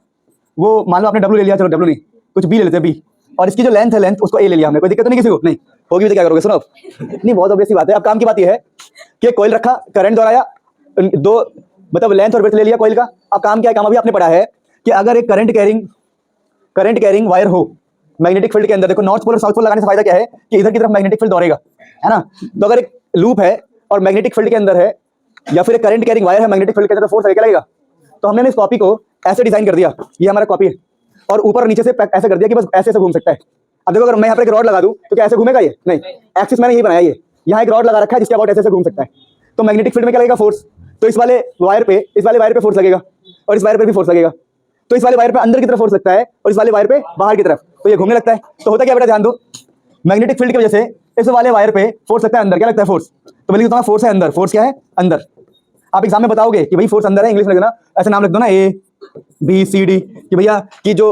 Speaker 1: वो मान लो आपने W ले लिया, चलो W नहीं, कुछ B ले लेते हैं, B, और इसकी जो लेंथ है, लेंथ उसको A ले लिया हमने, कोई दिक्कत नहीं किसी को, नहीं होगी तो क्या करोगे, सुनो नहीं, बहुत ऑब्वियस बात है। अब काम की बात यह है कि कोयल रखा, करंट दौड़ाया, दो मतलब लेंथ और विड्थ ले लिया कॉइल का। अब काम क्या है, काम अभी आपने पढ़ा है कि अगर एक करंट कैरिंग वायर हो मैग्नेटिक फील्ड के अंदर, देखो नॉर्थ पोल और साउथ पोल लगाने से फायदा क्या है कि इधर की तरफ मैग्नेटिक फील्ड दौड़ेगा, है ना। तो अगर एक लूप है और मैग्नेटिक फील्ड के अंदर है, या फिर एक करंट कैरिंग वायर है मैग्नेटिक फील्ड के अंदर, तो फोर्स क्या लगेगा। तो हमने इस कॉपी को ऐसे डिजाइन कर दिया, ये हमारा कॉपी है, और ऊपर और नीचे से ऐसे कर दिया कि बस ऐसे घूम सकता है। अब देखो अगर मैं यहाँ पर एक रॉड लगा दूं तो क्या ऐसे घूमेगा ये, नहीं, एक्सिस मैंने यही बनाया, ये यहाँ एक रॉड लगा रखा है जिसके अबाउट ऐसे घूम सकता है। तो मैग्नेटिक फील्ड में क्या लगेगा, फोर्स। तो इस वाले वायर पे फोर्स लगेगा, और इस वायर पे भी फोर्स लगेगा। तो इस वाले वायर पे अंदर की तरफ फोर्स लगता है और इस वाले वायर पे बाहर की तरफ, तो ये घूमने लगता है। तो होता क्या बेटा, ध्यान दो, मैग्नेटिक फील्ड की वजह से इस वाले वायर पे फोर्स लगता है अंदर, क्या लगता है, फोर्स। तो बल्कि तुम्हारा फोर्स है अंदर, फोर्स क्या है, अंदर। आप एग्जाम में बताओगे कि भाई फोर्स अंदर है, इंग्लिश में लिखना, ऐसे नाम लिख दो ना, ए बी सी डी, कि भैया कि जो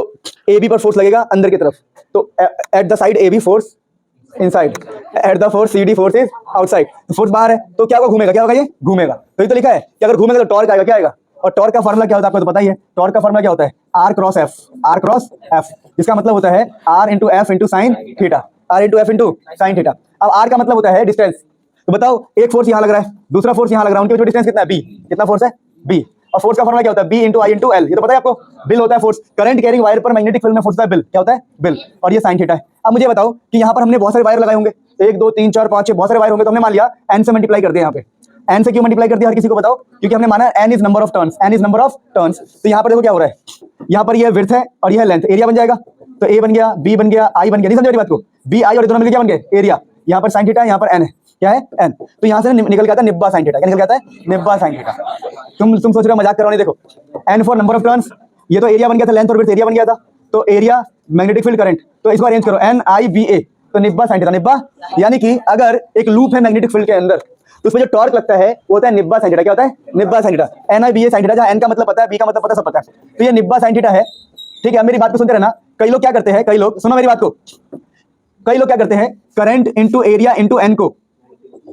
Speaker 1: ए बी पर फोर्स लगेगा अंदर की तरफ, तो at the side A B force inside, at the force C D force is outside. तो फोर्स बाहर है तो क्या होगा, घूमेगा, क्या होगा, ये घूमेगा। तो ये तो लिखा है कि अगर घूमेगा तो टॉर्क आएगा, क्या आएगा। और टॉर्क का फॉर्मूला क्या होता है आपको तो पता ही है, टॉर्क का फॉर्मूला क्या होता है, आर क्रॉस एफ, जिसका मतलब होता है R into F into sine theta, R into F into sine theta. अब आर का मतलब होता है डिस्टेंस। तो बताओ एक फोर्स यहाँ लग रहा है, दूसरा फोर्स यहाँ लग रहा है, उनके बीच में डिस्टेंस कितना है, बी। कितना फोर्स है, बी। और फोर्स का फॉर्मूला क्या होता है, बी इंटू आई इंटू एल, ये तो पता है आपको। बिल होता है फोर्स, करंट कैरिंग वायर पर मैग्नेटिक फील्ड में फोर्स होता है बिल, क्या होता है, बिल। और ये साइन थीटा है। अब मुझे बताओ कि यहाँ पर हमने बहुत सारे वायर लगाए होंगे, 1 2 3 4 5 6 बहुत सारे वायर होंगे, तो हमने मान लिया एन से मल्टीप्लाई कर दिया। यहाँ पे एन से क्यों मल्टीप्लाई कर दिया, हर किसी को बताओ, क्योंकि हमने माना N is number of turns, तो यहाँ पर देखो क्या हो रहा है, यहाँ पर ये विड्थ है और ये लेंथ, एरिया बन जाएगा। तो ए बन गया, बी बन गया, आई बन गया, नहीं समझ रही बात को, बी आई और दोनों मिलकर क्या बन गए, एरिया। यहाँ पर साइन थीटा, यहाँ पर एन है, क्या है, एन। तो यहाँ से निकल के आता है निब्बा साइन थीटा, क्या निकल के आता है, निब्बा साइन थीटा। तुम सोच रहे हो मजाक कर रहे हो, नहीं, देखो N for number of turns, ये तो एरिया बन गया था, लेंथ और विड्थ एरिया बन गया था, तो एरिया मैग्नेटिक फील्ड करंट, तो इसको अरेंज करो एन आई बी ए, तो निब्बा साइन थीटा, निब्बा। यानी कि अगर एक लूप है मैग्नेटिक फील्ड के अंदर, तो उसमें जो टॉर्क लगता है वो होता है निब्बा साइन थीटा, क्या होता है, निब्बा साइन थीटा, एन आई बी ए साइन थीटा, जहां एन का मतलब पता है, बी का मतलब पता है, सब पता है, तो ये निब्बा साइन थीटा है। ठीक है, मेरी बात को सुनते रहना। कई लोग क्या करते हैं, कई लोग, सुनो मेरी बात को, कई लोग क्या करते हैं, current into area into N को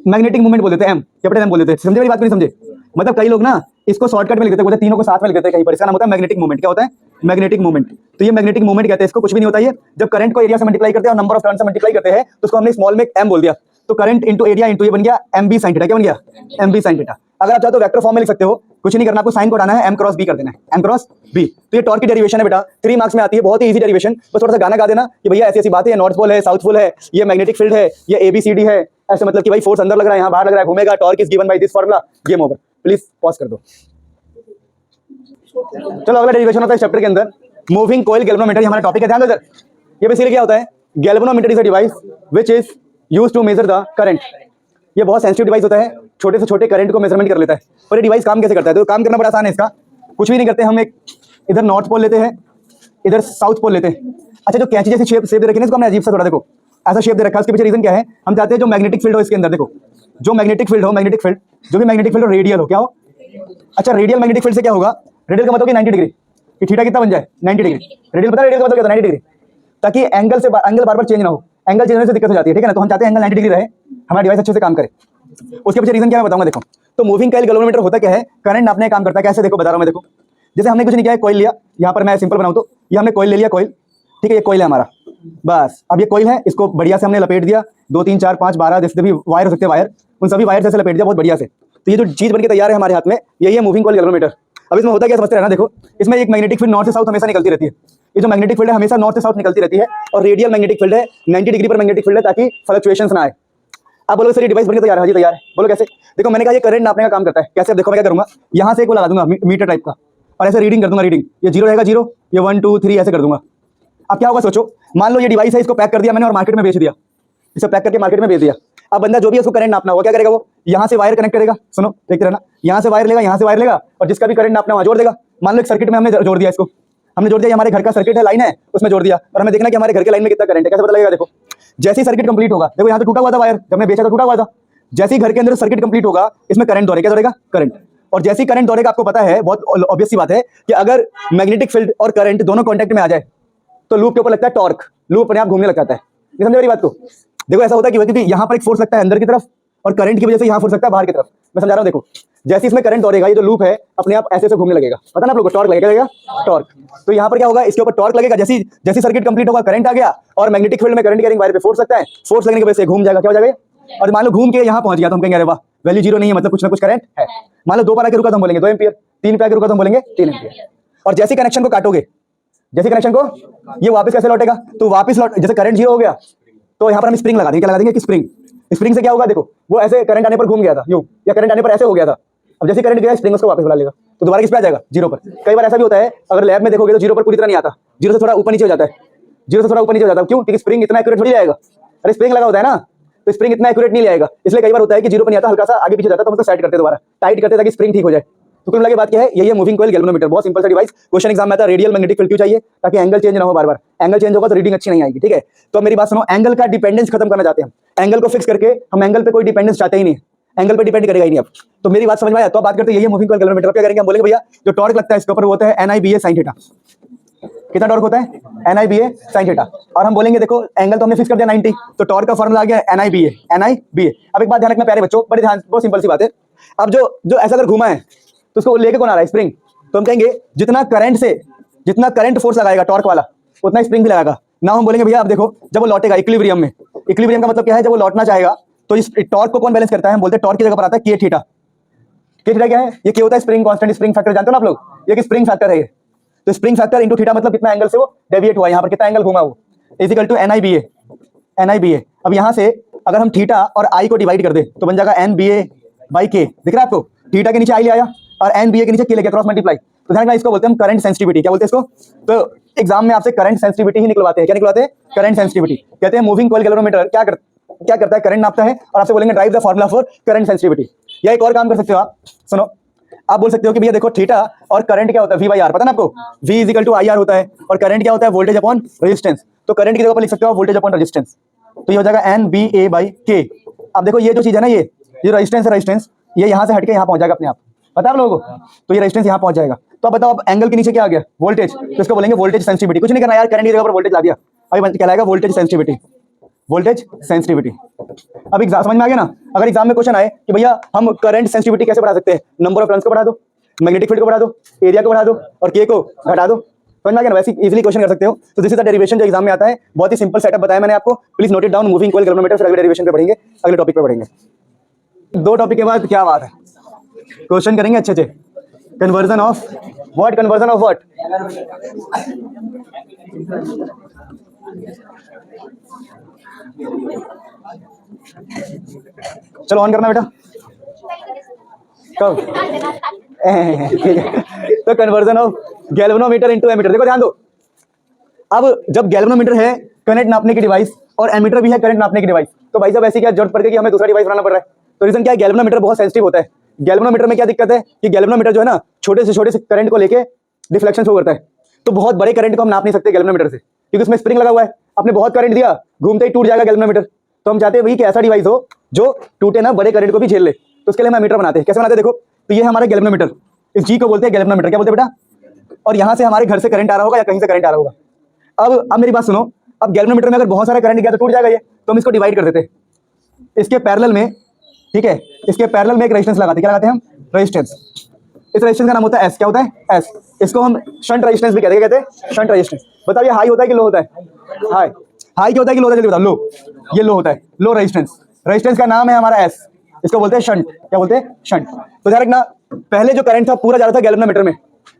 Speaker 1: मैग्नेटिक मूवमेंट बोल देते हैं, एम, कैपिटल एम बोल देते हैं। समझे मेरी बात को, नहीं समझे, मतलब कई लोग ना इसको शॉर्टकट में लिख देते हैं, तीनों को साथ में लिख देते हैं कहीं पर, इसका नाम होता है मैग्नेटिक मूवमेंट। क्या होता है, मैग्नेटिक मूवमेंट। तो ये मैग्नेटिक मूवमेंट कहते हैं इसको, कुछ भी नहीं होता। ये जब करंट को एरिया से मल्टीप्लाई करते हैं और नंबर ऑफ टर्न से मल्टीप्लाई करते हैं, तो उसको हमने स्मॉल में एम बोल दिया। तो करंट इंटू एरिया इंटू ये बन गया एम बी साइन थीटा, क्या बन गया, एम बी साइन थीटा। अगर आप चाहो तो वेक्टर फॉर्म में लिख सकते हो, कुछ नहीं करना, आपको साइन को हटाना है, एम क्रॉस बी कर देना है, एम क्रॉस बी। तो ये टॉर्क की डेरिवेशन है बेटा, 3 मार्क्स में आती है, बहुत ही इजी डेरिवेशन। बस थोड़ा सा गाना गा देना कि भैया ऐसी ऐसी बात है, नॉर्थ पोल है, साउथ पोल है, ये मैग्नेटिक फील्ड है, ये एबीसीडी है, ऐसे मतलब कि भाई फोर्स अंदर लग रहा है, यहाँ बाहर लग रहा है, घूमेगा, torque is given by this formula, game over. Please pause कर दो। चलो अगला डेरिवेशन होता है चैप्टर के अंदर, मूविंग कॉइल गैल्वेनोमीटर, हमारा टॉपिक है, ध्यान दो इधर। ये बेसिकली क्या होता है, galvanometer is a device which is used to measure the current. ये बहुत सेंसिटिव डिवाइस होता है, छोटे से छोटे करंट को मेजरमेंट कर लेता है। और ये डिवाइस काम कैसे करता है, तो काम करना बड़ा आसान है इसका, कुछ भी नहीं करते हम, एक इधर नॉर्थ पोल लेते हैं, इधर साउथ पोल लेते हैं। अच्छा, जो कैंची जैसी शेप दे रखी है इसको हमने अजीब सा थोड़ा, देखो ऐसा शेप दे रखा है, उसके पीछे रीजन क्या है, हम चाहते हैं जो मैग्नेटिक फील्ड हो इसके अंदर, देखो जो मैग्नेटिक फील्ड हो, मैग्नेटिक फील्ड जो भी मैग्नेटिक फील्ड हो रेडियल हो, क्या हो, अच्छा रेडियल मैग्नेटिक फील्ड से क्या होगा, रेडियल का मतलब कि 90 डिग्री, कि थीटा कितना बन जाए, 90 डिग्री। रेडियल पता है रेडियल का मतलब क्या होता है, 90 डिग्री, ताकि एंगल बार बार चेंज ना हो, एंगल चेंज होने से दिक्कत हो जाती है, ठीक है ना। तो हम चाहते हैं एंगल 90 डिग्री रहे, हमारा डिवाइस अच्छे से काम करे। उसके पीछे रीजन क्या मैं बताऊंगा, देखो। तो मूविंग कॉइल गैल्वेनोमीटर होता क्या है, करंट नापने का काम करता है, कैसे, देखो बता रहा हूं मैं, देखो जैसे हमने कुछ नहीं किया, कॉइल लिया, यहाँ पर मैं सिंपल बनाऊं तो ये हमने कॉइल ले लिया, कॉइल, ठीक है, ये कॉइल है हमारा, बस। अब ये कॉइल है, इसको बढ़िया से हमने लपेट दिया, 2 3 4 5 12 जितने भी वायर हो सकते हैं वायर, उन सभी वायर से लपेट दिया बहुत बढ़िया से। तो ये जो चीज बनके तैयार है हमारे हाथ में, यही है मूविंग कॉइल गैल्वेनोमीटर। अब इसमें होता क्या समझते रहना, देखो इसमें एक मैग्नेटिक फील्ड नॉर्थ से साउथ हमेशा निकलती रहती है, ये जो मैग्नेटिक फील्ड है हमेशा नॉर्थ से साउथ निकलती रहती है, और रेडियल मैग्नेटिक फील्ड है, 90 डिग्री पर मैग्नेटिक फील्ड है, ताकि फ्लक्चुएशंस ना आए। अब बोलो सर ये डिवाइस बनके तैयार है, हाँ जी तैयार है, बोलो कैसे, देखो मैंने कहा ये करंट नापने का काम करता है, कैसे, अब देखो मैं क्या करूंगा, यहाँ से एक वो लगा दूंगा मीटर टाइप का, और ऐसे रीडिंग कर दूंगा, रीडिंग ये 0 रहेगा 0, ये 1 2 3 ऐसे कर दूंगा। अब क्या होगा सोचो, मान लो ये डिवाइस है, इसको पैक कर दिया मैंने और मार्केट में बेच दिया, इसे पैक करके मार्केट में बेच दिया। अब बंदा जो भी उसको करंट नापना होगा क्या करेगा, वो यहाँ से वायर कनेक्ट करेगा, सुनो देखते रहना, यहाँ से वायर लेगा, यहाँ से वायर लेगा, और जिसका भी करंट नापना वहाँ जोड़ देगा। मान लो एक सर्किट में हमने जोड़ दिया, इसको हमने जोड़ दिया, हमारे घर का सर्किट है, लाइन है, उसमें जोड़ दिया, और हमें देखना कि हमारे घर के लाइन में कितना करंट है, कैसे पता लगेगा, देखो जैसे ही सर्किट कंप्लीट होगा, देखो यहाँ तो टूटा हुआ था वायर, जब हमने बेचा तो टूटा हुआ था, जैसे ही घर के अंदर सर्किट कंप्लीट होगा, इसमें करंट दौड़ेगा, क्या दौड़ेगा, करंट। और जैसे ही करंट दौड़ेगा, आपको पता है बहुत ऑब्वियस सी बात है कि अगर मैग्नेटिक फील्ड और करंट दोनों कॉन्टैक्ट में आ जाए तो लूप के ऊपर लगता है टॉर्क, लूप अपने आप घूमने लग जाता है। नहीं समझे मेरी बात को, देखो ऐसा होता है क्योंकि यहाँ पर एक फोर्स लगता है अंदर की तरफ, और करंट की वजह से यहाँ फोर्स लगता है बाहर की तरफ। मैं समझा रहा हूँ, देखो जैसे इसमें करंट दौड़ेगा, ये जो लूप है अपने आप ऐसे घूमने लगेगा, पता ना आप लोगों को, टॉर्क लगेगा, टॉर्क। तो यहाँ पर क्या होगा, इसके ऊपर टॉर्क लगेगा, जैसी सर्किट कंप्लीट होगा, करंट आ गया, और मैग्नेटिक फील्ड में करंट कैरिंग वायर पे फोर्स लगता है, फोर्स लगने की वजह से घूम जाएगा, क्या हो जाएगा, और मान लो घूम के यहाँ पहुंच गया, तो हम कहेंगे अरे वाह वैल्यू जीरो नहीं है मतलब कुछ ना कुछ करंट है। मान लो 2 पर आके रुका तो हम बोलेंगे 2 एम्पियर, 3 पे आके रुका तो हम बोलेंगे 3 एम्पियर। और जैसे कनेक्शन को काटोगे, जैसे कनेक्शन को, ये वापस कैसे लौटेगा, तो वापस लौट, जैसे करंट जीरो हो गया तो यहाँ पर हम स्प्रिंग लगा देंगे। क्या लगा देंगे कि स्प्रिंग, स्प्रिंग से क्या होगा, देखो वो ऐसे करंट आने पर घूम गया था यूं, या करंट आने पर ऐसे हो गया था, अब जैसे करंट गया स्प्रिंग उसको वापस बुला लेगा, तो दोबारा किस पे आ जाएगा, जीरो पर। कई बार ऐसा भी होता है, अगर लैब में देखोगे तो जीरो पर पूरी तरह नहीं आता, जीरो से थोड़ा ऊपर नीचे हो जाता है, जीरो से थोड़ा ऊपर नीचे हो जाता है। क्यों, क्योंकि स्प्रिंग इतना एक्यूरेट थोड़ी जाएगा, अरे स्प्रिंग लगा होता है ना, तो स्प्रिंग इतना एक्यूरेट नहीं जाएगा, इसलिए कई बार होता है कि जीरो पर नहीं आता, हल्का सा आगे पीछे जाता है, तो हम उसको सेट करते हैं, दोबारा टाइट करते हैं ताकि स्प्रिंग ठीक हो जाए। तो कुल मिला के बात क्या है, यही है मूविंग कॉइल गैल्वेनोमीटर। बहुत सिंपल सा डिवाइस, क्वेश्चन एग्जाम में आता है रेडियल मैग्नेटिक फील्ड क्यों चाहिए, ताकि एंगल चेंज ना हो बार बार, एंगल चेंज होगा तो रीडिंग अच्छी नहीं आएगी, ठीक है। तो मेरी बात सुनो, एंगल का डिपेंडेंस खत्म करना चाहते हैं हम, एंगल को फिक्स करके हम एंगल पे कोई डिपेंडेंस चाहते ही नहीं, एंगल पे डिपेंड करेगा ही नहीं अब। तो मेरी बात समझ में आया, तो बात करते हैं यही है मूविंग कॉइल गैल्वेनोमीटर। क्या करेंगे हम, बोलेंगे भैया जो टॉर्क लगता है इसके ऊपर वो होता है NIBA sin थीटा। कितना टॉर्क होता है, NIBA sin थीटा। और हम बोलेंगे देखो एंगल तो हमने फिक्स कर दिया 90, तो टॉर्क का फॉर्मूला आ गया NIBA। अब एक बात ध्यान रखना प्यारे बच्चों, बड़े ध्यान, बहुत सिंपल सी बात है। अब जो ऐसा अगर घुमा है तो उसको लेके कौन आ रहा है, स्प्रिंग। तो हम कहेंगे जितना करंट फोर्स लगाएगा टॉर्क वाला उतना स्प्रिंग भी लगाएगा ना। हम बोलेंगे भैया अब देखो जब वो लौटेगा इक्विलिब्रियम में, इक्विलिब्रियम का मतलब क्या है, जब वो लौटना चाहेगा तो इस टॉर्क को कौन बैलेंस करता है, हम बोलते हैं टॉर्क की जगह पर आता है के थीटा। के थीटा क्या है, ये क्या होता है, स्प्रिंग कांस्टेंट, स्प्रिंग फैक्टर जानते हो ना आप लोग, ये कि स्प्रिंग फैक्टर है ये। तो स्प्रिंग फैक्टर इनटू थीटा मतलब कितना एंगल से वो डेविएट हुआ, यहाँ पर कितना एंगल घुमा वो, इज इक्वल टू NIBA। अब यहाँ से अगर हम थीटा और आई को डिवाइड कर दे तो बन जाएगा NBA बाई के। दिख रहा है आपको, थीटा के नीचे आई ले आया और NBA के नीचे के ले गया, क्रॉस मल्टीप्लाई। तो ध्यान रखना, इसको बोलते हैं हम करंट सेंसिटिविटी। क्या बोलते हैं इसको, तो एग्जाम में आपसे करंट सेंसिटिविटी ही निकलवाते हैं। क्या निकलवाते हैं, करंट सेंसिटिविटी। कहते हैं मूविंग कॉइल गैल्वेनोमीटर क्या करता है, करंट नापता है, और आपसे बोलेंगे drive the formula for current sensitivity. या एक और काम कर सकते हो आप, सुनो, आप बोल सकते हो कि भैया देखो थीटा और करंट क्या होता है, V/R, पता ना आपको, V is equal to IR होता है, और करंट क्या होता है, वोल्टेज अपॉन रेजिस्टेंस। तो करंट की जगह पर लिख सकते हो वोल्टेज अपॉन रेजिस्टेंस, तो ये हो जाएगा NBA बाई के। अब देखो ये जो चीज है ना, ये रेजिस्टेंस है, रेजिस्टेंस ये यहाँ से हटके यहाँ पहुंच जाएगा अपने आप, पता है आप लोगों को, तो ये रेजिस्टेंस यहाँ पहुंच जाएगा। तो अब बताओ अब एंगल के नीचे क्या आ गया, वोल्टेज, तो इसको बोलेंगे वोल्टेज सेंसिटिविटी। कुछ नहीं करना यार, करंट की जगह पर वोल्टेज ला दिया, अभी कहलाएगा वोल्टेज सेंसिटिविटी, वोल्टेज सेंसिटिविटी। अब एग्जाम समझ में आ गया ना, अगर एग्जाम में क्वेश्चन आए कि भैया हम करंट सेंसिटिविटी कैसे बढ़ा सकते हैं, नंबर ऑफ टर्न्स को बढ़ा दो, मैग्नेटिक फील्ड को बढ़ा दो, एरिया को बढ़ा दो, और के को घटा दो, समझ में आ गया ना, वैसे इजीली क्वेश्चन कर सकते हो। तो दिस इज द डेरिवेशन जो एग्जाम में आता है, बहुत ही सिंपल सेटअप बताया मैंने आपको, please note it down, moving coil galvanometer. फिर अगले डेरिवेशन पे पढ़ेंगे, अगले टॉपिक पे पढ़ेंगे। 2 टॉपिक के बाद क्या बात है, क्वेश्चन करेंगे अच्छे से। Conversion of what, conversion of what, चलो ऑन करना बेटा, कब ठीक है। तो conversion of galvanometer into ammeter, देखो ध्यान दो, अब जब गैल्वेनोमीटर है करंट नापने की डिवाइस और एमीटर भी है करंट नापने की डिवाइस, तो भाई साहब ऐसी क्या जरूरत पड़ गई कि हमें दूसरा डिवाइस बनाना पड़ रहा है। तो रीजन क्या है, गैल्वेनोमीटर बहुत सेंसिटिव होता है। गैल्वेनोमीटर में क्या दिक्कत है कि गैल्वेनोमीटर जो है ना छोटे से करंट को लेके डिफ्लेक्शन शो करता है, तो बहुत बड़े करंट को हम नाप नहीं सकते गैल्वेनोमीटर से, क्योंकि उसमें स्प्रिंग लगा हुआ है, आपने बहुत करंट दिया घूमते ही टूट जाएगा गैल्वेनोमीटर। तो हम चाहते हैं भाई कि ऐसा डिवाइस हो जो टूटे ना, बड़े करंट को भी झेल ले, तो उसके लिए हम एमीटर बनाते हैं। कैसे बनाते हैं, देखो, तो ये है हमारा गैल्वेनोमीटर, इस जी को बोलते हैं गैल्वेनोमीटर। क्या बोलते हैं बेटा, और यहाँ से हमारे घर से करंट आ रहा होगा या कहीं से करंट आ रहा होगा। अब मेरी बात सुनो, अब गैल्वेनोमीटर में अगर बहुत सारा करंट गया तो टूट जाएगा ये, तो हम इसको डिवाइड कर देते हैं इसके पैरेलल में, ठीक है, इसके पैरेलल में एक रेजिस्टेंस लगाते हैं। क्या लगाते हैं हम, रेजिस्टेंस। इस रेजिस्टेंस का नाम होता है एस। क्या होता है, एस। इसको हम शंट रेजिस्टेंस भी कहते हैं, कहते हैं शंट रेजिस्टेंस। बताओ ये हाई होता है कि लो होता है, हाई। हाई क्या होता है कि लो होता है, जल्दी बताओ, लो, ये लो होता है, लो रेजिस्टेंस। रेजिस्टेंस का नाम है हमारा एस, इसको बोलते हैं शंट। क्या बोलते हैं, शंट। तो ध्यान रखना, पहले जो करंट था पूरा जा रहा था गैल्वेनोमीटर में,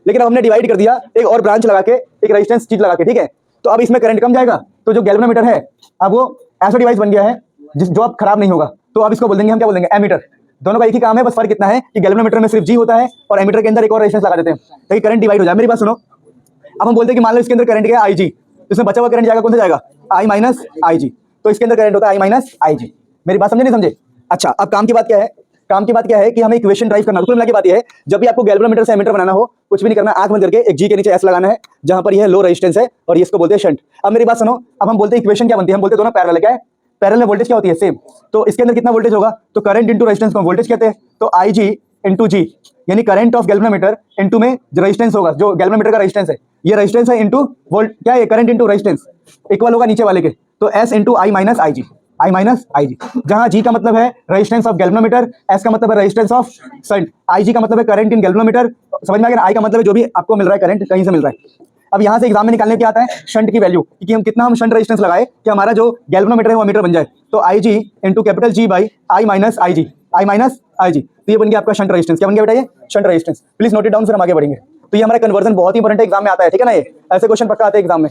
Speaker 1: लेकिन अब हमने डिवाइड कर दिया एक और ब्रांच लगा के, एक रेजिस्टेंस चीज लगा के, ठीक है। तो अब इसमें करंट कम जाएगा, तो जो गैल्वेनोमीटर है अब वो ऐसा डिवाइस बन गया है जो अब खराब नहीं होगा। तो अब इसको बोल देंगे हम, क्या बोल देंगे, एमीटर। दोनों का एक ही काम है, बस फर्क इतना है कि गैल्वेनोमीटर में सिर्फ जी होता है और एमीटर के अंदर एक और रेजिस्टेंस लगा देते हैं ताकि करंट डिवाइड हो जाए। मेरी बात सुनो, अब हम बोलते हैं कि मान लो इसके अंदर करंट गया IG, इसमें बचा हुआ करंट जाएगा, कौन सा जाएगा, I माइनस IG। तो इसके अंदर करंट होता है I माइनस IG। मेरी बात समझे नहीं समझे। अच्छा, अब काम की बात क्या है, काम की बात क्या है कि हमें इक्वेशन ड्राइव करना। कुल मिला के बात है, जब भी आपको गैल्वेनोमीटर से एमीटर बनाना हो, कुछ भी नहीं करना, आंख बंद करके एक जी के नीचे एस लगाना है, जहां पर यह लो रेजिस्टेंस है और इसको बोलते हैं शंट। अब मेरी बात सुनो, अब हम बोलते हैं इक्वेशन क्या बनती है, हम बोलते हैं दोनों पैरेलल है। क्या है, पैरेलल में वोल्टेज क्या होती है, सेम। तो इसके अंदर कितना वोल्टेज होगा, तो करंट इंटू रेजिस्टेंस को वोल्टेज कहते हैं। तो IG इंटू जी, यानी करंट ऑफ गैल्वेनोमीटर इंटू में रेजिस्टेंस होगा, जो गैल्वेनोमीटर का रेजिस्टेंस है, ये रेजिस्टेंस है इंटू वोल्ट, क्या है, करंट इंटू रेजिस्टेंस इक्वल होगा नीचे वाले के, तो S into I minus IG, I minus IG, जहां G का मतलब है रेजिस्टेंस ऑफ गैल्वेनोमीटर, S का मतलब है रेजिस्टेंस ऑफ शंट, IG का मतलब है करंट इन गैल्वेनोमीटर। समझ में आ गया, I का मतलब है जो भी आपको मिल रहा है करंट कहीं से मिल रहा है। अब यहाँ से एग्जाम में निकालने क्या आता है, शंट की वैल्यू, कि हम कितना हम शंट रेजिस्टेंस लगाए कि हमारा जो गैल्वेनोमीटर है वो मीटर बन जाए। तो IG into capital G by I minus IG, I minus I G, तो ये बन गया आपका शंट रेजिस्टेंस। क्या बन गया बेटा? ये shunt resistance. Please note it down, फिर हम आगे बढ़ेंगे। तो ये हमारा कन्वर्जन बहुत ही इंपॉर्टेंट है, एग्जाम में आता है, ठीक है ना? ये ऐसे क्वेश्चन पक्का आते हैं एग्जाम में।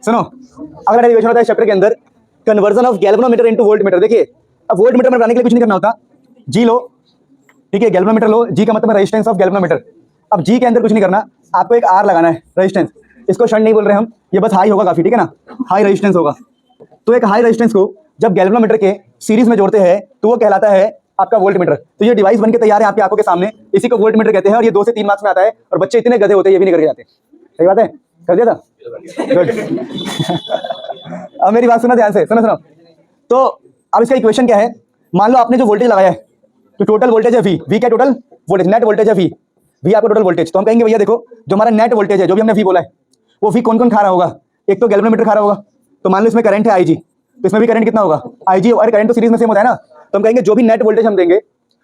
Speaker 1: सुनो, अगला डेरिवेशन होता है चैप्टर के अंदर conversion of galvanometer into voltmeter. देखिए, अब वोल्टमीटर में बनाने के लिए कुछ नहीं करना होता, जी लो, ठीक है, गैल्वेनोमीटर लो, जी का मतलब है रेजिस्टेंस ऑफ गैल्वेनोमीटर। अब जी के अंदर कुछ नहीं करना, आपको एक आर लगाना है रेजिस्टेंस। इसको शंट नहीं बोल रहे हम, ये बस हाई होगा काफी, ठीक है ना, हाई रेजिस्टेंस होगा। तो एक हाई रेजिस्टेंस को जब गैल्वेनोमीटर के सीरीज में जोड़ते हैं तो वो कहलाता है आपका वोल्टमीटर। तो ये डिवाइस बनके तैयार है आपकी आंखों के सामने, इसी को वोल्टमीटर कहते हैं। और ये 2 से 3 मार्क्स में आता है, और बच्चे इतने गधे होते हैं ये भी नहीं करके जाते। सही बात है, कर दिया था, गुड। अब मेरी बात सुना ध्यान से, सुनो सुनो। तो अब इसका इक्वेशन क्या है? मान लो आपने जो वोल्टेज लगाया है, तो टोटल वोल्टेज है वी, वी क्या टोटल वोल्टेज, नेट वोल्टेज है वी, वी आपका टोटल वोल्टेज। तो हम कहेंगे भैया देखो, जो हमारा नेट वोल्टेज है, जो भी हमने वी बोला है, वो वी कौन कौन खा रहा होगा? एक तो गैल्वेनोमीटर खा रहा होगा, तो मान लो इसमें करंट है आई जी, तो इसमें भी करंट कितना होगा? आई जी। और करंट तो सीरीज में सेम होता है ना, तो हम कहेंगे जो भी नेट वोल्टेज हम देंगे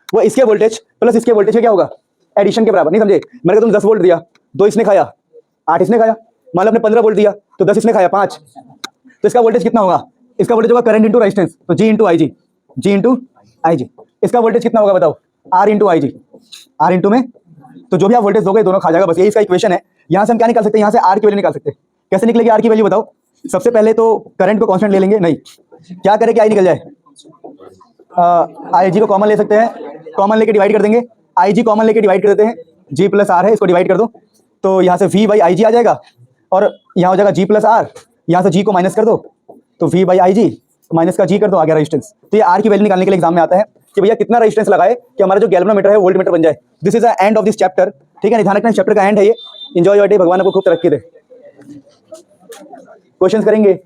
Speaker 1: वो इसके वोल्टेज प्लस इसके वोल्टेज क्या होगा? एडिशन के बराबर। नहीं समझे? मैंने तुम 10 वोल्ट दिया, 2 इसने खाया, 8 इसने खाया। मान लो आपने 15 वोल्ट दिया, तो 10 इसने खाया, 5, तो इसका वोल्टेज कितना होगा? इसका वोल्टेज होगा करंट इंटू रेजिस्टेंस, तो जी into I ji, ji into I जी। इसका वोल्टेज कितना होगा बताओ? R into I G, R into में, तो जो भी आप वोल्टेज दोगे दोनों खा जाएगा, बस यही इसका इक्वेशन है। यहाँ से हम क्या निकाल सकते हैं? यहाँ से आर की वैल्यू निकाल सकते हैं। कैसे निकलेगी आर की वैल्यू बताओ? सबसे पहले तो करंट को कांस्टेंट ले लेंगे, नहीं क्या करें कि आई निकल जाए, आई जी को कॉमन ले सकते हैं, कॉमन लेके डिवाइड कर देंगे, आई जी कॉमन लेके डिवाइड कर देते हैं, जी प्लस आर है, इसको डिवाइड कर दो, तो यहाँ से वी बाई आई जी आ जाएगा, और यहाँ हो जाएगा जी प्लस आर, यहाँ से जी को माइनस कर दो, तो V by I G minus का जी कर दो, आ गया रेजिस्टेंस। तो ये आर की वैल्यू निकालने के लिए एग्जाम में आता है कि भैया कितना रेजिस्टेंस लगाए कि हमारा जो गैल्वेनोमीटर है वोल्टमीटर बन जाए। This is the end of this chapter, ठीक है, ध्यान रखना, चैप्टर का एंड है ये। एंजॉय योर डे, भगवान आपको खूब तरक्की दे। क्वेश्चंस करेंगे।